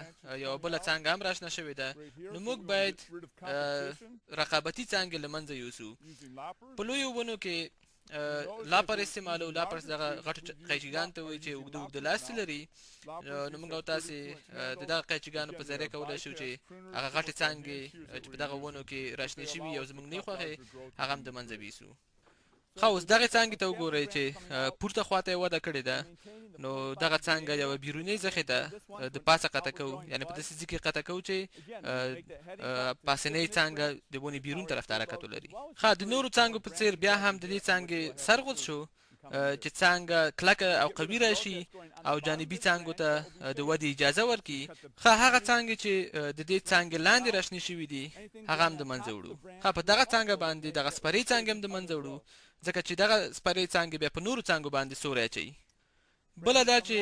یوه بله څانګه هم راشنه شوې ده نو موږ باید رقابتي څانګې له منځه یوسو په لویو ونو کې لاپر استعمالو لاپر دغه غټو قیچیګان ته وایي چې اوږده اوږده لاستې لري نو موږ او تاسې د دغه قیچیګانو په ذریعه کولی شو چې هغه غټې څانګې چې په دغه ونو کې راشنې شوي او زموږ نه خوښې هغه هم د منځه ویسو ښه اوس دغې څانګې ته وګورئ چې پورته خواته یې وده کړې ده نو دغه څانګه یوه بیرونۍ زخې ته د پاسه قطع کوو یعنې په داسې ځای کې قطع کوو چې پاسنۍ څانګه د ونې بیرون طرف ته حرکت ولري د نورو څانګو په څېر بیا هم د دې څانګې سر غوڅ شو چې څانګه کلکه او قوي راشي او جانبي څانګو ته د ودې اجازه ورکړي هغه څانګې چې د دې څانګې لاندې راشنې شوي دي هغه هم د منځه وړو په دغه څانګه باندې دغه سپرې څانګې هم د منځه وړو ځکه چې دغه سپرې څانګې بیا په نورو څانګو باندې سوری اچوي بله دا چې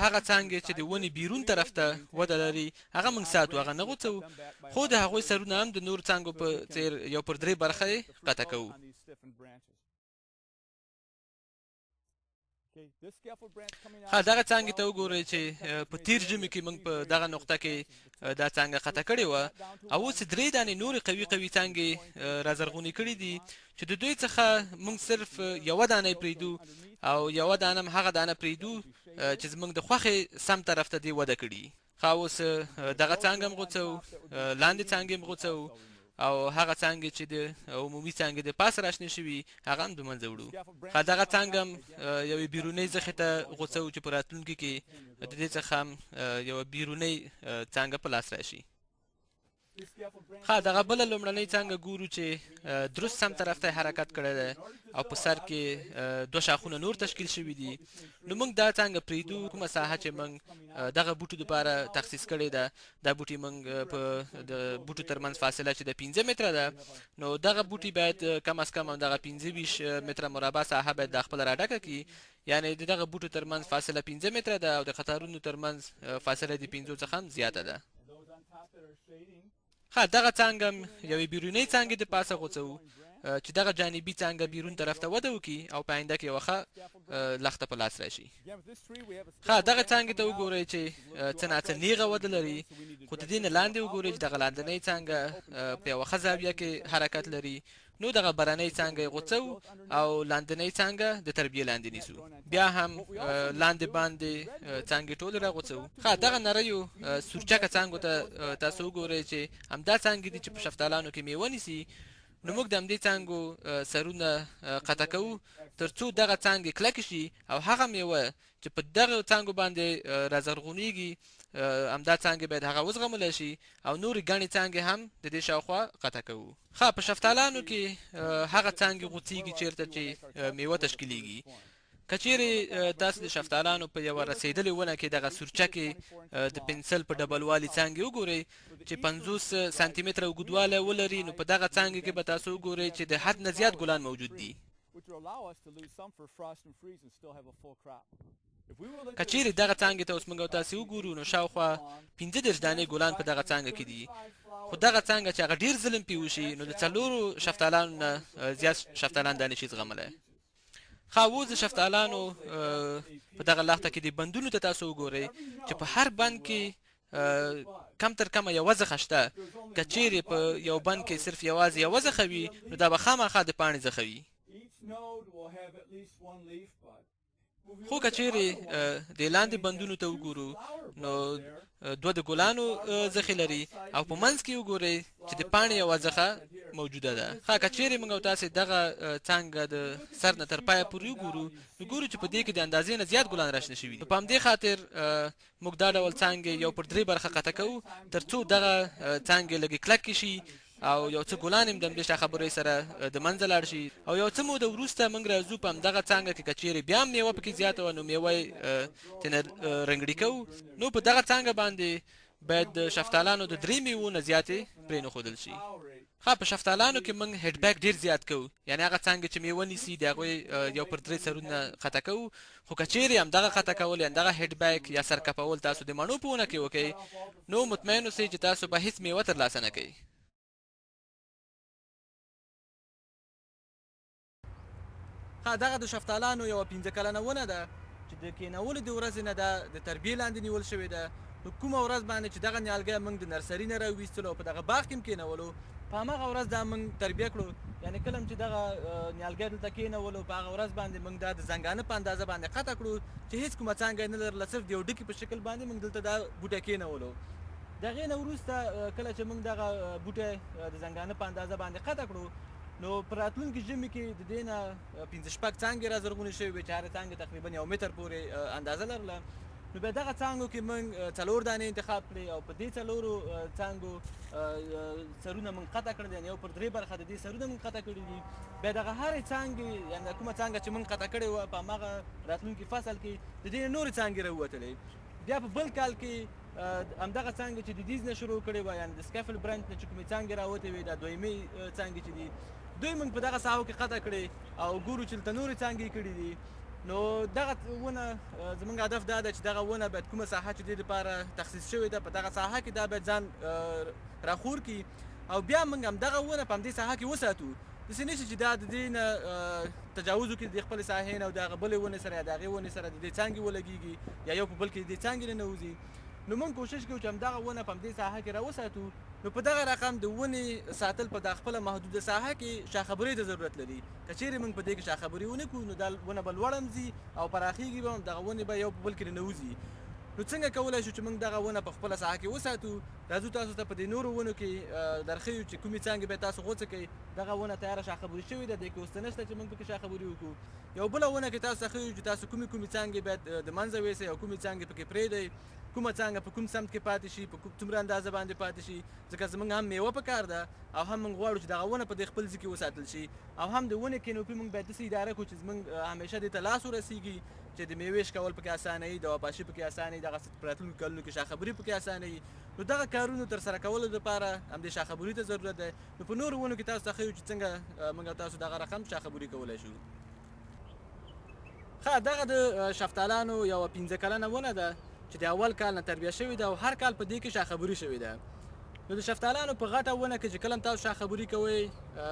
هغه څانګې چې د ونې بیرون طرف ته وده لري هغه موږ ساتو، هغه نه غوڅوو، خو د هغوی سرونه هم د نورو څانګو په څیر یو پر درې برخه یې قطع کوو. دغه څانګې ته وګورئ چې په تیر ژمي کې موږ په دغه نقطه کې دا څانګه قطع کړې وه، او اوس 3 دانې نورې قوي قوي څانګې رازرغونې کړي دي چې د دوی څخه موږ صرف یوه دانه یې پرېږدو، او یوه دانه هم هغه دانه پرېږدو چې زموږ د خوښې سم طرف ته دې وده کړي. اوس دغه څانګه هم غوڅوو، لاندې څانګې هم غوڅوو، او هغه څانګې چې د عمومي څانګې د پاسه راشنې شوي هغه هم د منځه وړو. دغه څانګه هم یوې بیرونۍ زخې ته غوڅوو چې په راتلونکي کې د دې څخه هم یوه بیرونۍ څانګه په لاس راشي. دغه بله لومړنۍ څانګه ګورو چې درست سم طرف ته حرکت کړی دی او په سر کې دوه شاخونه نور تشکیل شوي دي. نو موږ دا څانګه پرېږدو، کومه ساحه چې موږ دغه بوټو دپاره تخصیص کړې ده، دا بوټي موږ په د بوټو ترمنځ فاصله چې د 15 متره ده، نو دغه بوټي باید کم از کم دغه 25 متره مربع ساحه باید د خپل راډکه کړي، یعنی دغه بوټو ترمنځ فاصله 15 متره ده او د قطارونو ترمنځ فاصله د 15 څخه هم زیاته ده. دغه څانګه هم یوې بیرونۍ څانګې د پاسه غوڅوو چې دغه جانبي څانګه بیرون طرف ته وده وکړي او په آینده کې یوه ښه لښته په لاس راشي. دغه څانګې ته وګورئ چې څه ناڅه نیغه وده لري، خو د دې نه لاندې وګورئ چې دغه لاندنۍ څانګه په یوه ښه زاویه کې حرکت لري. نو دغه برنۍ څانګه یې غوڅوو او لاندنۍ څانګه د تربیې لاندې نیسو، بیا هم لاندې باندې څانګې ټولې راغوڅوو. دغه نریو سورچکه څانګو ته تاسو وګورئ چې همدا څانګې دي چې په شفتالانو کې میوه نیسي. نو موږ د همدې څانګو سرونه قطع کوو تر څو دغه څانګې کلکې شي او هغه میوه چې په دغه څانګو باندې رازرغونېږي همدا څانګې باید هغه وزغملی شي، او نورې ګڼې څانګې هم د دې شاوخوا قطع کوو. په شفتالانو کې هغه څانګې غوڅېږي چیرته چې میوه تشکیلیږي. که چیرې تاسو د شفتالانو په یوه رسېدلې ونه کې دغه سورچکې د پنسل په ډبلوالي څانګې وګورئ چې 50 سانتي متره اوږدوالی ولري، نو په دغه څانګې کې به تاسو وګورئ چې د حد نه زیات ګلان موجود دي. که چیرې دغه څانګې ته اوس موږ او تاسې وګورو نو شاوخوا 15 دانې ګلان په دغه څانګه کې دي، خو دغه څانګه چې هغه ډېر ظلم پې وشي نو د 4 شفتالانو نه زیات شفتالان دا نشي زغملی. اوس د شفتالانو په دغه لښته کې د بندونو ته تاسو وګورئ چې په هر بند کې کم تر کمه یوه زخه شته. که چیرې په یو بند کې صرف یوازې یوه زخه وي نو دا به خامخا د پاڼې زخه وي. خو که چیرې د لاندې بندونو ته وګورو نو دوه د ګلانو زخې لري او په منځ کې وګورئ چې د پاڼې یوه زخه موجوده ده. که چیرې موږ او تاسې دغه څانګه د سر نه تر پایه پورې وګورو نو ګورو چې په دې کې د اندازې نه زیات ګلان راشنه شوي دي. په همدې خاطر موږ دا ډول څانګې یو پر 3 برخه قطع کوو تر څو دغه څانګې لږې کلکې شي او یو څه ګلان هم د همدې خبرې سره د منځه لاړ شي، او یو څه موده وروسته موږ راځو په همدغه څانګه کې که چیرې بیا هم میوه پکې زیاته وه نو میوه یې ترېنه رنګړي کوو. نو په دغه څانګه باندې باید د شفتالانو د 3 میوو نه زیاتې پرېنښودل شي. په شفتالانو کې موږ هډ بیک ډېر زیات کوو، یعنې هغه څانګې چې میوه نیسي د هغوی یو پر 3 سرونه قطع کوو. خو که چیرې همدغه قطع کول یا همدغه هډ بیک یا سر کپول تاسو د مڼو په ونه کې وکئ نو مطمئن اوسئ چې تاسو به هېڅ میوه ترلاسه نه کوئ. دغه د شفتالانو یوه 15 کلنه ونه ده چې د کېنولو د ورځې نه ده د تربیې لاندې نیول شوې ده. نو کومه ورځ باندې چې دغه نیالګی موږ د نرسري نه راویستلو او په دغه باغ کې هم کېنولو، په همغه ورځ دا موږ تربیه کړو. یعنې کله چې دغه نیالګی دلته کېنولو په هغه ورځ باندې موږ دا د زنګانه په اندازه باندې قطع کړو چې هېڅ کومه څانګه یې نه لرله، صرف د یو ډکي په شکل باندې موږ دلته دا بوټی کېنولو. د هغې نه وروسته کله چې موږ دغه بوټی د زنګانه په اندازه باندې قطع کړو نو په راتلونکي ژمي کې د دې نه 15 څانګې رازرغونې شوې وې چې هرې څانګې تقریبا 1 متر پورې اندازه لرله. نو بیا دغه څانګو کې موږ 4 دانې انتخاب کړې او په دې 4 څانګو سرونه موږ قطع کړل، یعنې یو پر 3 برخه د دې سرونه موږ قطع کړي دي. بیا دغه هرې څانګې یعنې کومه څانګه چې موږ قطع کړې وه په هماغه راتلونکي فصل کې د دې نورې څانګې راووتلې. بیا په بل کال کې همدغه څانګې چې د دیز نه شروع کړې وه، یعنې د سکیفل برنچ نه چې کومې څانګې راوتې وې دا دویمې څانګې چې دي دوی موږ په دغه ساحو کې قطع کړې او ګورو چې دلته نورې څانګې کړي دي. نو دغه ونه زموږ هدف دا ده چې دغه ونه باید کومه ساحه چې دې لپاره تخصیص شوې ده په دغه ساحه کې دا باید ځان راخور کړي او بیا موږ هم دغه ونه په همدې ساحه کې وساتو. داسې نه شي چې دا د دې نه تجاوز وکړي د خپلې ساحې نه او د هغه بلې ونې سره یا د هغې ونې سره د دې څانګې ولګېږي یا یو په بل کې د دې څانګې نه ننوځي. نو موږ کوشش کوو چې همدغه ونه په همدې ساحه کې راوساتو. نو په دغه رقم د ونې ساتل په دا خپله محدوده ساحه کې شاخبرۍ ته ضرورت لري. که چیرې موږ په دې کې شاخبري ونه کړو نو دا ونه به لوړ هم ځي او پراخېږي به هم، دغه ونې به یو په بل کې ننوځي. نو څنګه کولی شو چې موږ دغه ونه په خپله ساحه کې وساتو؟ راځو تاسو ته په دې نورو ونو کې درښیو چې کومې څانګې به تاسو غوڅه کوئ. دغه ونه تیاره شاخبري شوې ده، دې کې اوس څه نشته چې موږ پکې شاخبري وکړو. یو بله ونه کې تاسو ته ښیو چې تاسو کومې څانګې باید د منځه ویسئ او کومې څانګې پکې پرېږدئ، کومه څانګه په کوم سمت کې پاتې شي، په څومره اندازه باندې پاتې شي، ځکه زموږ هم میوه پکار ده او هم موږ غواړو چې دغه ونه په دې خپل ځای کې وساتل شي. او هم د ونې کینوپي موږ باید داسې اداره کړو چې زموږ همیشه دې ته لاس ورسیږي چې د میوې شکول پکې اسانه وي، د وپاشي پکې اسانه وي، دغسې په راتلونکو کلونو کې شاخبري پکې اسانه وي. نو دغه کارونو ترسره کولو لپاره همدې شاخبري ته ضرورت دی. نو په نورو ونو کې تاسو ته ښیو چې څنګه موږ او تاسو دغه رقم شاخبري کولی شو. ښه، دغه د شفتالانو یوه 15 کلنه ونه ده چې د اول کال نه تربیه شوې ده او هر کال په دې کې شاخبري شوې ده. نو د شفتالانو په غټه ونه کې چې کله هم تاسو شاخبري کوئ،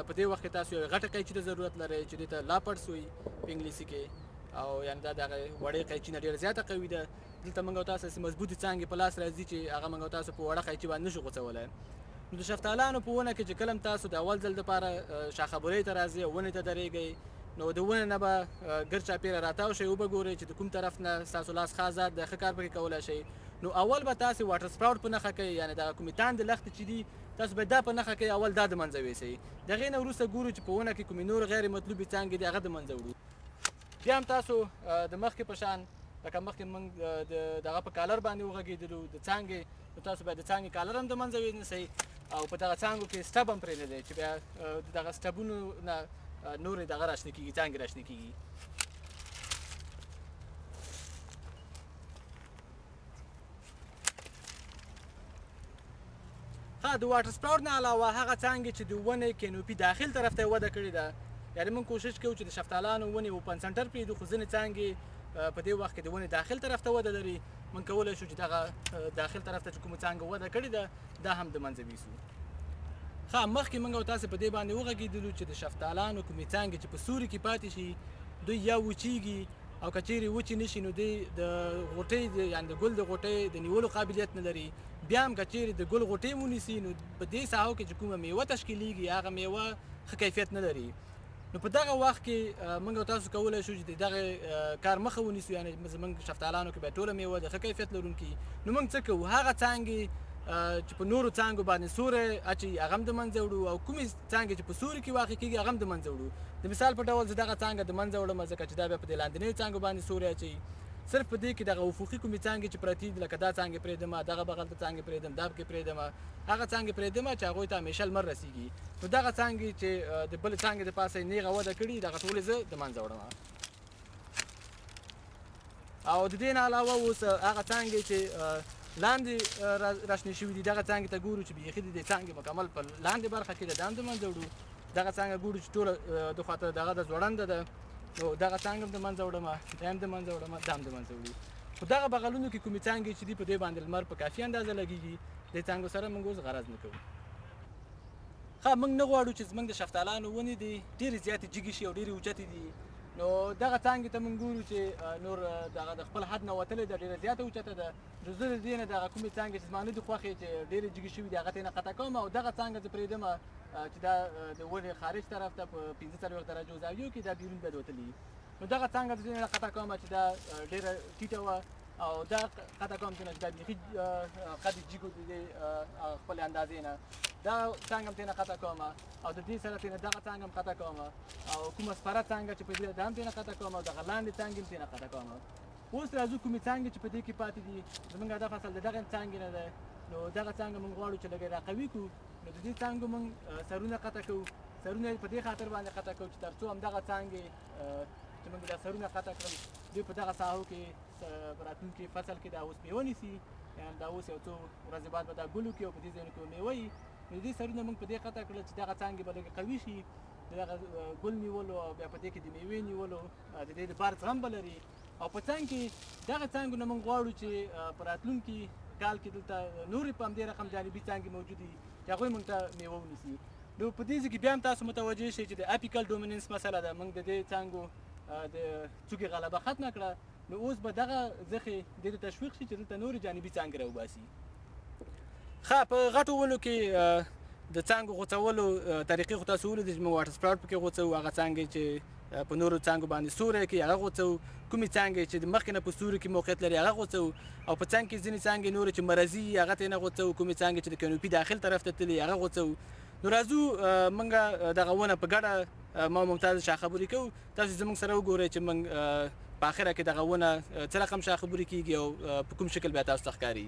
په دې وخت کې تاسو یوې غټه قیچي ته ضرورت لرئ چې دې ته لاپړس وایي په انګلیسي کې، او یعنې دا د هغې وړې قیچي نه ډېره زیاته قوي ده. دلته موږ او تاسو هسې مضبوطې څانګې په لاس راځي چې هغه موږ او تاسو په وړه قیچي باندې نشو غوڅولی. نو د شفتالانو په ونه کې چې کله هم تاسو د اول ځل دپاره شاخبرۍ ته راځئ او ونې ته درېږئ، نو د ونې نه به ګرد چاپېره راتاو شئ، وبه ګورئ چې د کوم طرف نه ستاسو لاس ښه آزاد دی، ښه کار پکې کولی شئ. نو اول به تاسې واټر سپراوټ په نښه کوئ، یعنې دغه کومې تاندې لښتې چې دي تاسو باید دا په نښه کوئ، اول دا د منځه ویسئ. د هغې نه وروسته ګورو چې په ونه کې کومې نور غیر مطلوبې څانګې دي هغه د منځه وړو. بیا هم تاسو د مخکې په شان لکه مخکې موږ دغه په کالر باندې وغږېدلو د څانګې، نو تاسو باید د څانګې کالر هم د منځه ونیسئ او په دغه څانګو کې سټب هم پرېږدئ چې بیا د دغه سټبونو نه نورې دغه راشنه کېږي، څانګې راشنه کېږي. ها، د واټر سپراوټ نه علاوه هغه څانګې چې د ونې کینوپي داخل طرف ته وده کړې ده، یعنې موږ کوشش کوو چې د شفتالانو ونې اوپن سنټر پرېږدو، خو ځینې څانګې په دې وخت کې د ونې داخل طرف ته وده لري. موږ کولی شو چې دغه داخل طرف ته چې کومه څانګه وده کړې ده دا هم د منځه ویسو. ښه، مخکې موږ او تاسې په دې باندې وغږېدلو چې د شفتالانو کومې څانګې چې په سوري کې پاتې شي دوی یا وچیږي او که چیرې وچې نه شي نو دوی د غوټۍ یعنې د ګل د غوټۍ د نیولو قابلیت نه لري. بیا هم که چیرې د ګل غوټۍ ونیسي نو په دې ساحو کې چې کومه میوه تشکیلیږي هغه میوه ښه کیفیت نه لري. نو په دغه وخت کې موږ او تاسو کولی شو چې د دغه کار مخه ونیسو، یعنې زموږ شفتالانو کې باید ټوله میوه د ښه کیفیت لرونکي. نو موږ څه کوو؟ هغه څانګې چې په نورو څانګو باندې سوری اچوي هغه هم د منځه وړو، او کومې څانګې چې په سوري کې واقع کېږي هغه هم د منځه وړو. د مثال په ډول زه دغه څانګه د منځه وړم ځکه چې دا بیا په دې لاندنیو څانګو باندې سوری اچوي. صرف په دې کې دغه افقي کومې څانګې چې پرتې دي لکه دا څانګې پرېږدم، دغه بغل ته څانګې پرېږدم، دا پکې پرېږدم، هغه څانګې پرېږدم چې هغوی ته همیشه لمر رسېږي. نو دغه څانګې چې د بلې څانګې د پاسه یې نیغه وده کړي دغه ټولې زه د منځه وړم. او د دې نه علاوه اوس هغه څانګې چې لاندې راشنې شوي دي دغه څانګې ته ګورو چې بیخي د دې څانګې مکمل په لاندې برخه کې ده، دا هم د منځه وړو. دغه څانګه ګورو چې ټوله د خواته دغه د ځوړنده ده، نو دغه څانګه هم د منځه وړم، دا هم د منځه وړم، دا هم د منځه وړو. خو دغه بغلونو کې کومې څانګې چې دي په دې باندې لمر په کافي اندازه لګېږي، دې څانګو سره موږ اوس غرض نه کوو. ښه، موږ نه غواړو چې زموږ د شفتالانو ونې دي ډېرې زیاتې جګې شي او ډېرې اوچتې دي. نو دغه څانګې ته موږ ګورو چې نور دغه د خپل حد نه وتلې ده، ډېره زیاته اوچته ده. نو زه د دې نه دغه کومې څانګې چې زما نه دي خوښې چې ډېرې جګې شوي دي هغه ته یې نه قطع کوم او دغه څانګه زه پرېږدم چې دا د ونې خارج طرف ته په 45 درجو زاویو کې دا بیرون باید وتلي وي. نو دغه څانګه زه نه قطع کوم چې دا ډېره ټیټه وه او دا قطع کوم چې دا بیخي قد جګو د دې خپلې اندازې نه، دا څانګه هم ترېنه قطع کوم او د دې سره ترېنه دغه څانګه هم قطع کوم او کومه سپره څانګه چې په دې دا هم ترېنه قطع کوم او دغه لاندې څانګې هم ترېنه قطع کوم. اوس راځو کومې څانګې چې په دې کې پاتې دي، زموږ هدف اصل د دغه څانګې نه دی. نو دغه څانګه موږ غواړو چې لږ یې راقوي کړو. نو د دې څانګو موږ سرونه قطع کوو. سرونه یې په دې خاطر باندې قطع کوو چې تر څو همدغه څانګې چې موږ دا سرونه قطع کړل دوی په دغه ساحو کې په راتلونکي فصل کې دا اوس میوه نیسي، یعنې دا اوس یو څو ورځې بعد به دا ګل وکړي او په دې ځایونو کې به میوه وي. نو د دې سرونه موږ په دې قطع کړل چې دغه څانګې به لږې قوي شي. دغه ګل نیولو او بیا په دې کې د میوې نیولو د دې لپاره زغم به لري او په څنګ کې دغه څانګونه موږ غواړو چې په راتلونکي کال کې دلته نورې په همدې رقم جانبي څانګې موجودې دي چې هغوی موږ ته میوه ونیسي. نو په دې ځای کې بیا هم تاسو متوجه شئ چې د اپیکل ډومیننس مسله ده، موږ د دې څانګو د څوکې غلبه ختمه کړه، نو اوس به دغه زخې دې ته تشویق شي چې دلته نورې جانبي څانګې راوباسي. ښه، په غټو ونو کې د څانګو غوڅولو طریقې خو تاسو ولیدې چې موږ واټر سپراوټ پکې غوڅوو، هغه څانګې چې په نورو څانګو باندې سوری کوي هغه غوڅوو، کومې څانګې چې د مخکې نه په ستوري کې موقعیت لري هغه غوڅوو، او په څنګ کې ځینې څانګې نورې چې مرضي هغه ته نه غوڅوو، کومې څانګې چې د کینوپي داخل طرف ته تللي هغه غوڅوو. نو راځو موږ دغه ونه په ګډه ما ممتاز شاه خبرې کوو، تاسو زموږ سره وګورئ چې موږ په اخره کې دغه ونه څه رقم شاه خبرې کیږي او په کوم شکل بیا تاسو ته ښکاري.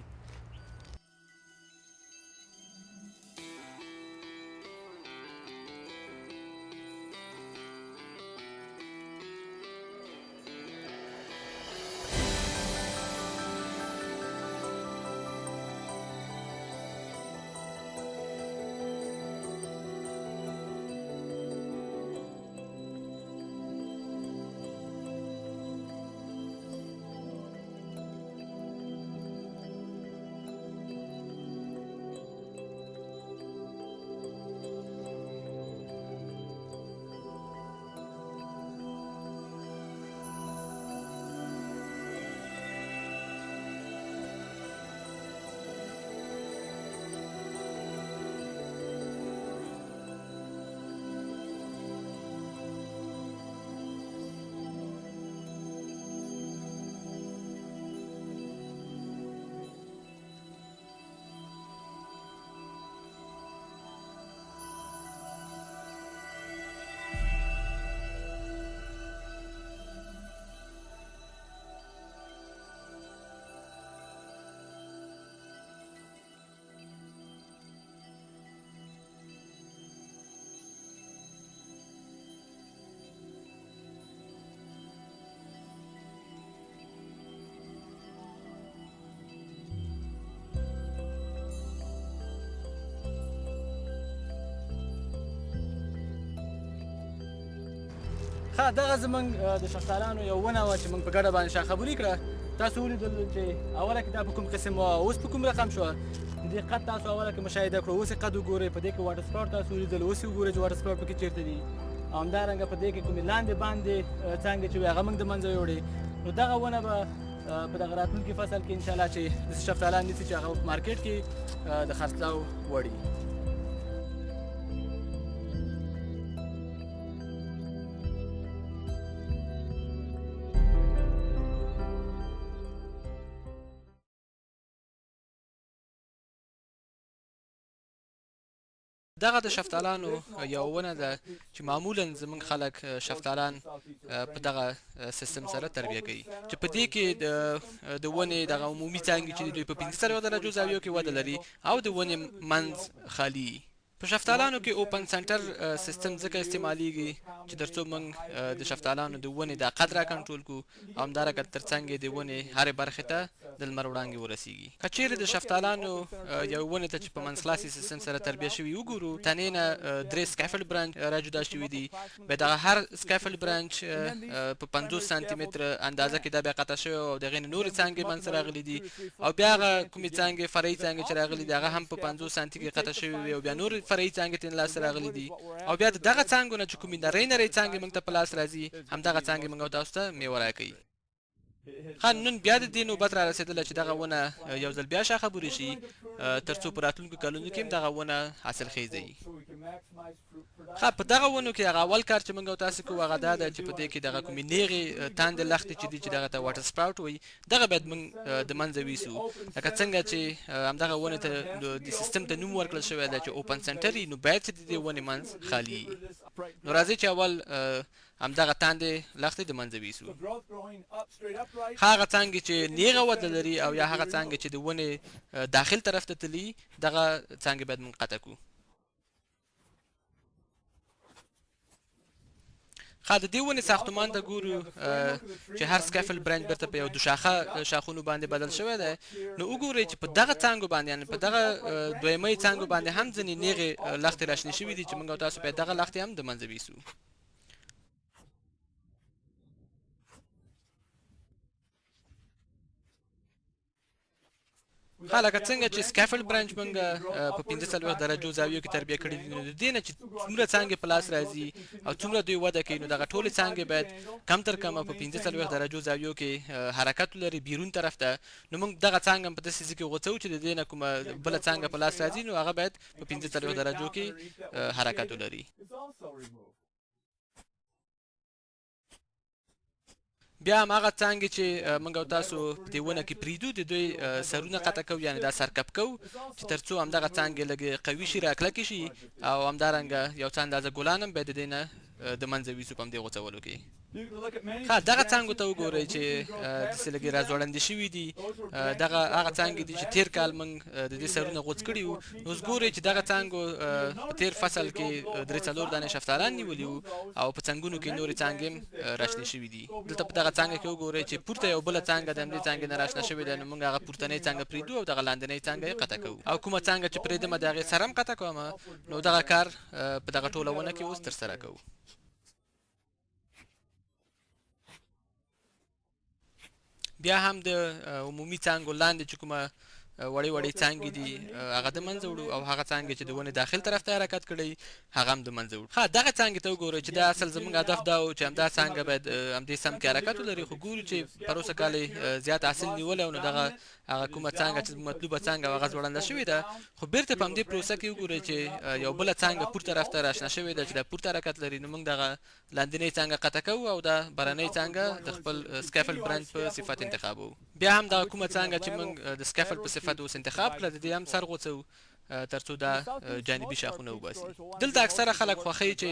ښه، دغه زموږ د شفتالانو یو ونه وه چې موږ په ګډه باندې شاه خبرې کړه. تاسو ولیدل چې اوله کې دا په کوم قسم وه، اوس په کوم رقم شوه. د دې قد تاسو اوله کې مشاهده کړو، اوس یې قد وګورئ. په دې کې واټر سپراوټ تاسو ولیدل، اوس یې وګورئ چې واټر سپراوټ پکې چېرته دي. او همدارنګه په دې کې کومې لاندې باندې څانګې چې وي هغه موږ د منځه یوړې. نو دغه ونه به په دغه راتلونکي فصل کې انشاءالله چې داسې شفتالان نیسي چې هغه په مارکېټ کې د خرڅلاو وړ وي. دغه د شفتالانو یو ونه ده چې معمولا زموږ خلک شفتالان په دغه سیستم سره تربیه کوي، چې په دې کې د ونې دغه عمومي څانګې چې دوی په 15 درجو زاویو کې وده لري او د ونې منځ خالي. په شفتالانو کې اوپن سنټر سیستم ځکه استعمالیږي چې ترڅو موږ د شفتالانو د ونې د قد را کنټرول کړو او همدارنګه ترڅنګ د ونې هرې برخې ته د لمر وړانګې ورسیږي. که چیرې د شفتالانو یو ونې ته چې په منځخلاصي سیستم سره تربیه شوي وګورو، تنې نه 3 سکیفلډ برانچ را جدا شوي دي. بیا دغه هر سکیفلډ برانچ په 50 سانتي متر اندازه کې دا بیا قطع شوی او د هغې نه نورې څانګې منځته راغلي دي، او بیا هغه کومې څانګې فرعي څانګې چې راغلي دي هغه هم په 50 سانتي کې قطع شوي وي، او بیا نورې فرعي څانګې ته لاس راغلي دي، او بیا دغه څانګو نه چې کومې نرۍ څانګې موږ ته په لاس راځي همدغه څانګې موږ تاسو ته میوه راکوي. ښه، نن بیا د دې نوبت را رسېدله چې دغه ونه یو ځل بیا شاخبورې شي ترڅو په راتلونکو کلونو کې هم دغه ونه حاصلخیزه وي. ښه، په دغه ونو کې هغه اول کار چې موږ او تاسو کوو هغه دا ده چې په دې کې دغه کومې نیغې تاندې لښتې چې دي چې دغه ته واټر سپراوټ وایي دغه باید موږ د منځه ویسو، لکه څنګه چې همدغه ونې ته د سیستم ته نوم ورکړل شوی دی چې اوپن سنټر وي، نو باید چې د دې ونې منځ خالي وي. نو راځئ چې اول همدغه تاندې لښتې د منځه ویسو. هغه څانګې چې نیغه وده لري او یا هغه څانګې چې د ونې داخل طرف ته تلي دغه څانګې باید موږ قطع کړو. ها د دې ونې ساختمان ته ګورو چې هر سکیفل برانچ بیرته په یو دوشاخه شاخونو باندې بدل شوی دی نو وګورئ چې په دغه څانګو باندې یعنې په دغه دویمۍ څانګو باندې هم ځینې نیغې لښتې راشنې شوي دي چې موږ او تاسو باید دغه لښتې هم د منځه ویسو. ها لکه څنګه چې سکیفل برانچ موږ په 45 درجو زاویو کې تربیه کړي دي نو د دې نه چې څومره څانګې په لاس راځي او څومره دوی وده کوي نو دغه ټولې څانګې باید کم تر کمه په 45 درجو زاویو کې حرکت ولري بیرون طرف ته. نو موږ دغه څانګه هم په داسې ځای کې غوڅوو چې د دې نه کومه بله څانګه په لاس راځي نو هغه باید په 45 درجو کې حرکت ولري. بیا هم هغه څانګې چې موږ او تاسو په دې ونه کې پرېږدو د دوی سرونه قطع کوو یعنې دا سرکپ کوو چې تر څو همدغه څانګې لږې قوي شي راکلکې شي او همدارنګه یو څه اندازه ګلان هم بیا د دې نه د منځه ویسو په همدې غوڅولو کې. ښه دغه څانګو ته وګورئ چې داسې لږې راځوړندې شوي دي. دغه هغه څانګې دي چې تېر کال موږ د دې سرونه غوڅ کړي وو. نو اوس ګورئ چې دغه څانګو په تېر فصل کې 3-4 دانې شفتالان نیولي وو او په څنګونو کې نورې څانګې هم راشنې شوي دي. دلته په دغه څانګه کې وګورئ چې پورته یو بله څانګه د همدې څانګې نه راشنه شوې ده نو موږ هغه پورتنۍ څانګه پرېږدو او دغه لاندنۍ څانګه یې قطع کوو او کومه څانګه چې پرېږدمه د هغې سر هم قطع کوم نو دغه کار په دغه ټوله ونه کې اوس ترسره کوو. بیا هم د عمومي څانګو لاندې چې کومه وړې وړې څانګې دي هغه د منځه وړو او هغه څانګې چې د ونې داخل طرف ته حرکت کړی هغه هم د منځه وړو. ښه دغه څانګې ته وګورئ چې دا اصل زموږ هدف دا و چې همدا څانګه باید همدې سم کې حرکت ولري خو ګورو چې پروسه کال زیات حاصل نیولی او نو دغه هغه کومه څانګه چې مطلوبه څانګه هغه ځوړنده شوې ده خو بیرته په همدې پروسه کې وګورئ چې یو بله څانګه پور طرف ته راشنه شوې ده چې دا پورته حرکت لري نو موږ دغه لاندنۍ څانګه قطع کوو او دا برنۍ څانګه د خپل سکیفل برانچ په صفت انتخابوو. بیا هم دغه کومه څانګه چې موږ د سکیفل په صفت اوس انتخاب کړه د دې هم سر غوڅوو تر څو دا جانبي شاخونه وباسي. دلته اکثره خلک خوښوي چې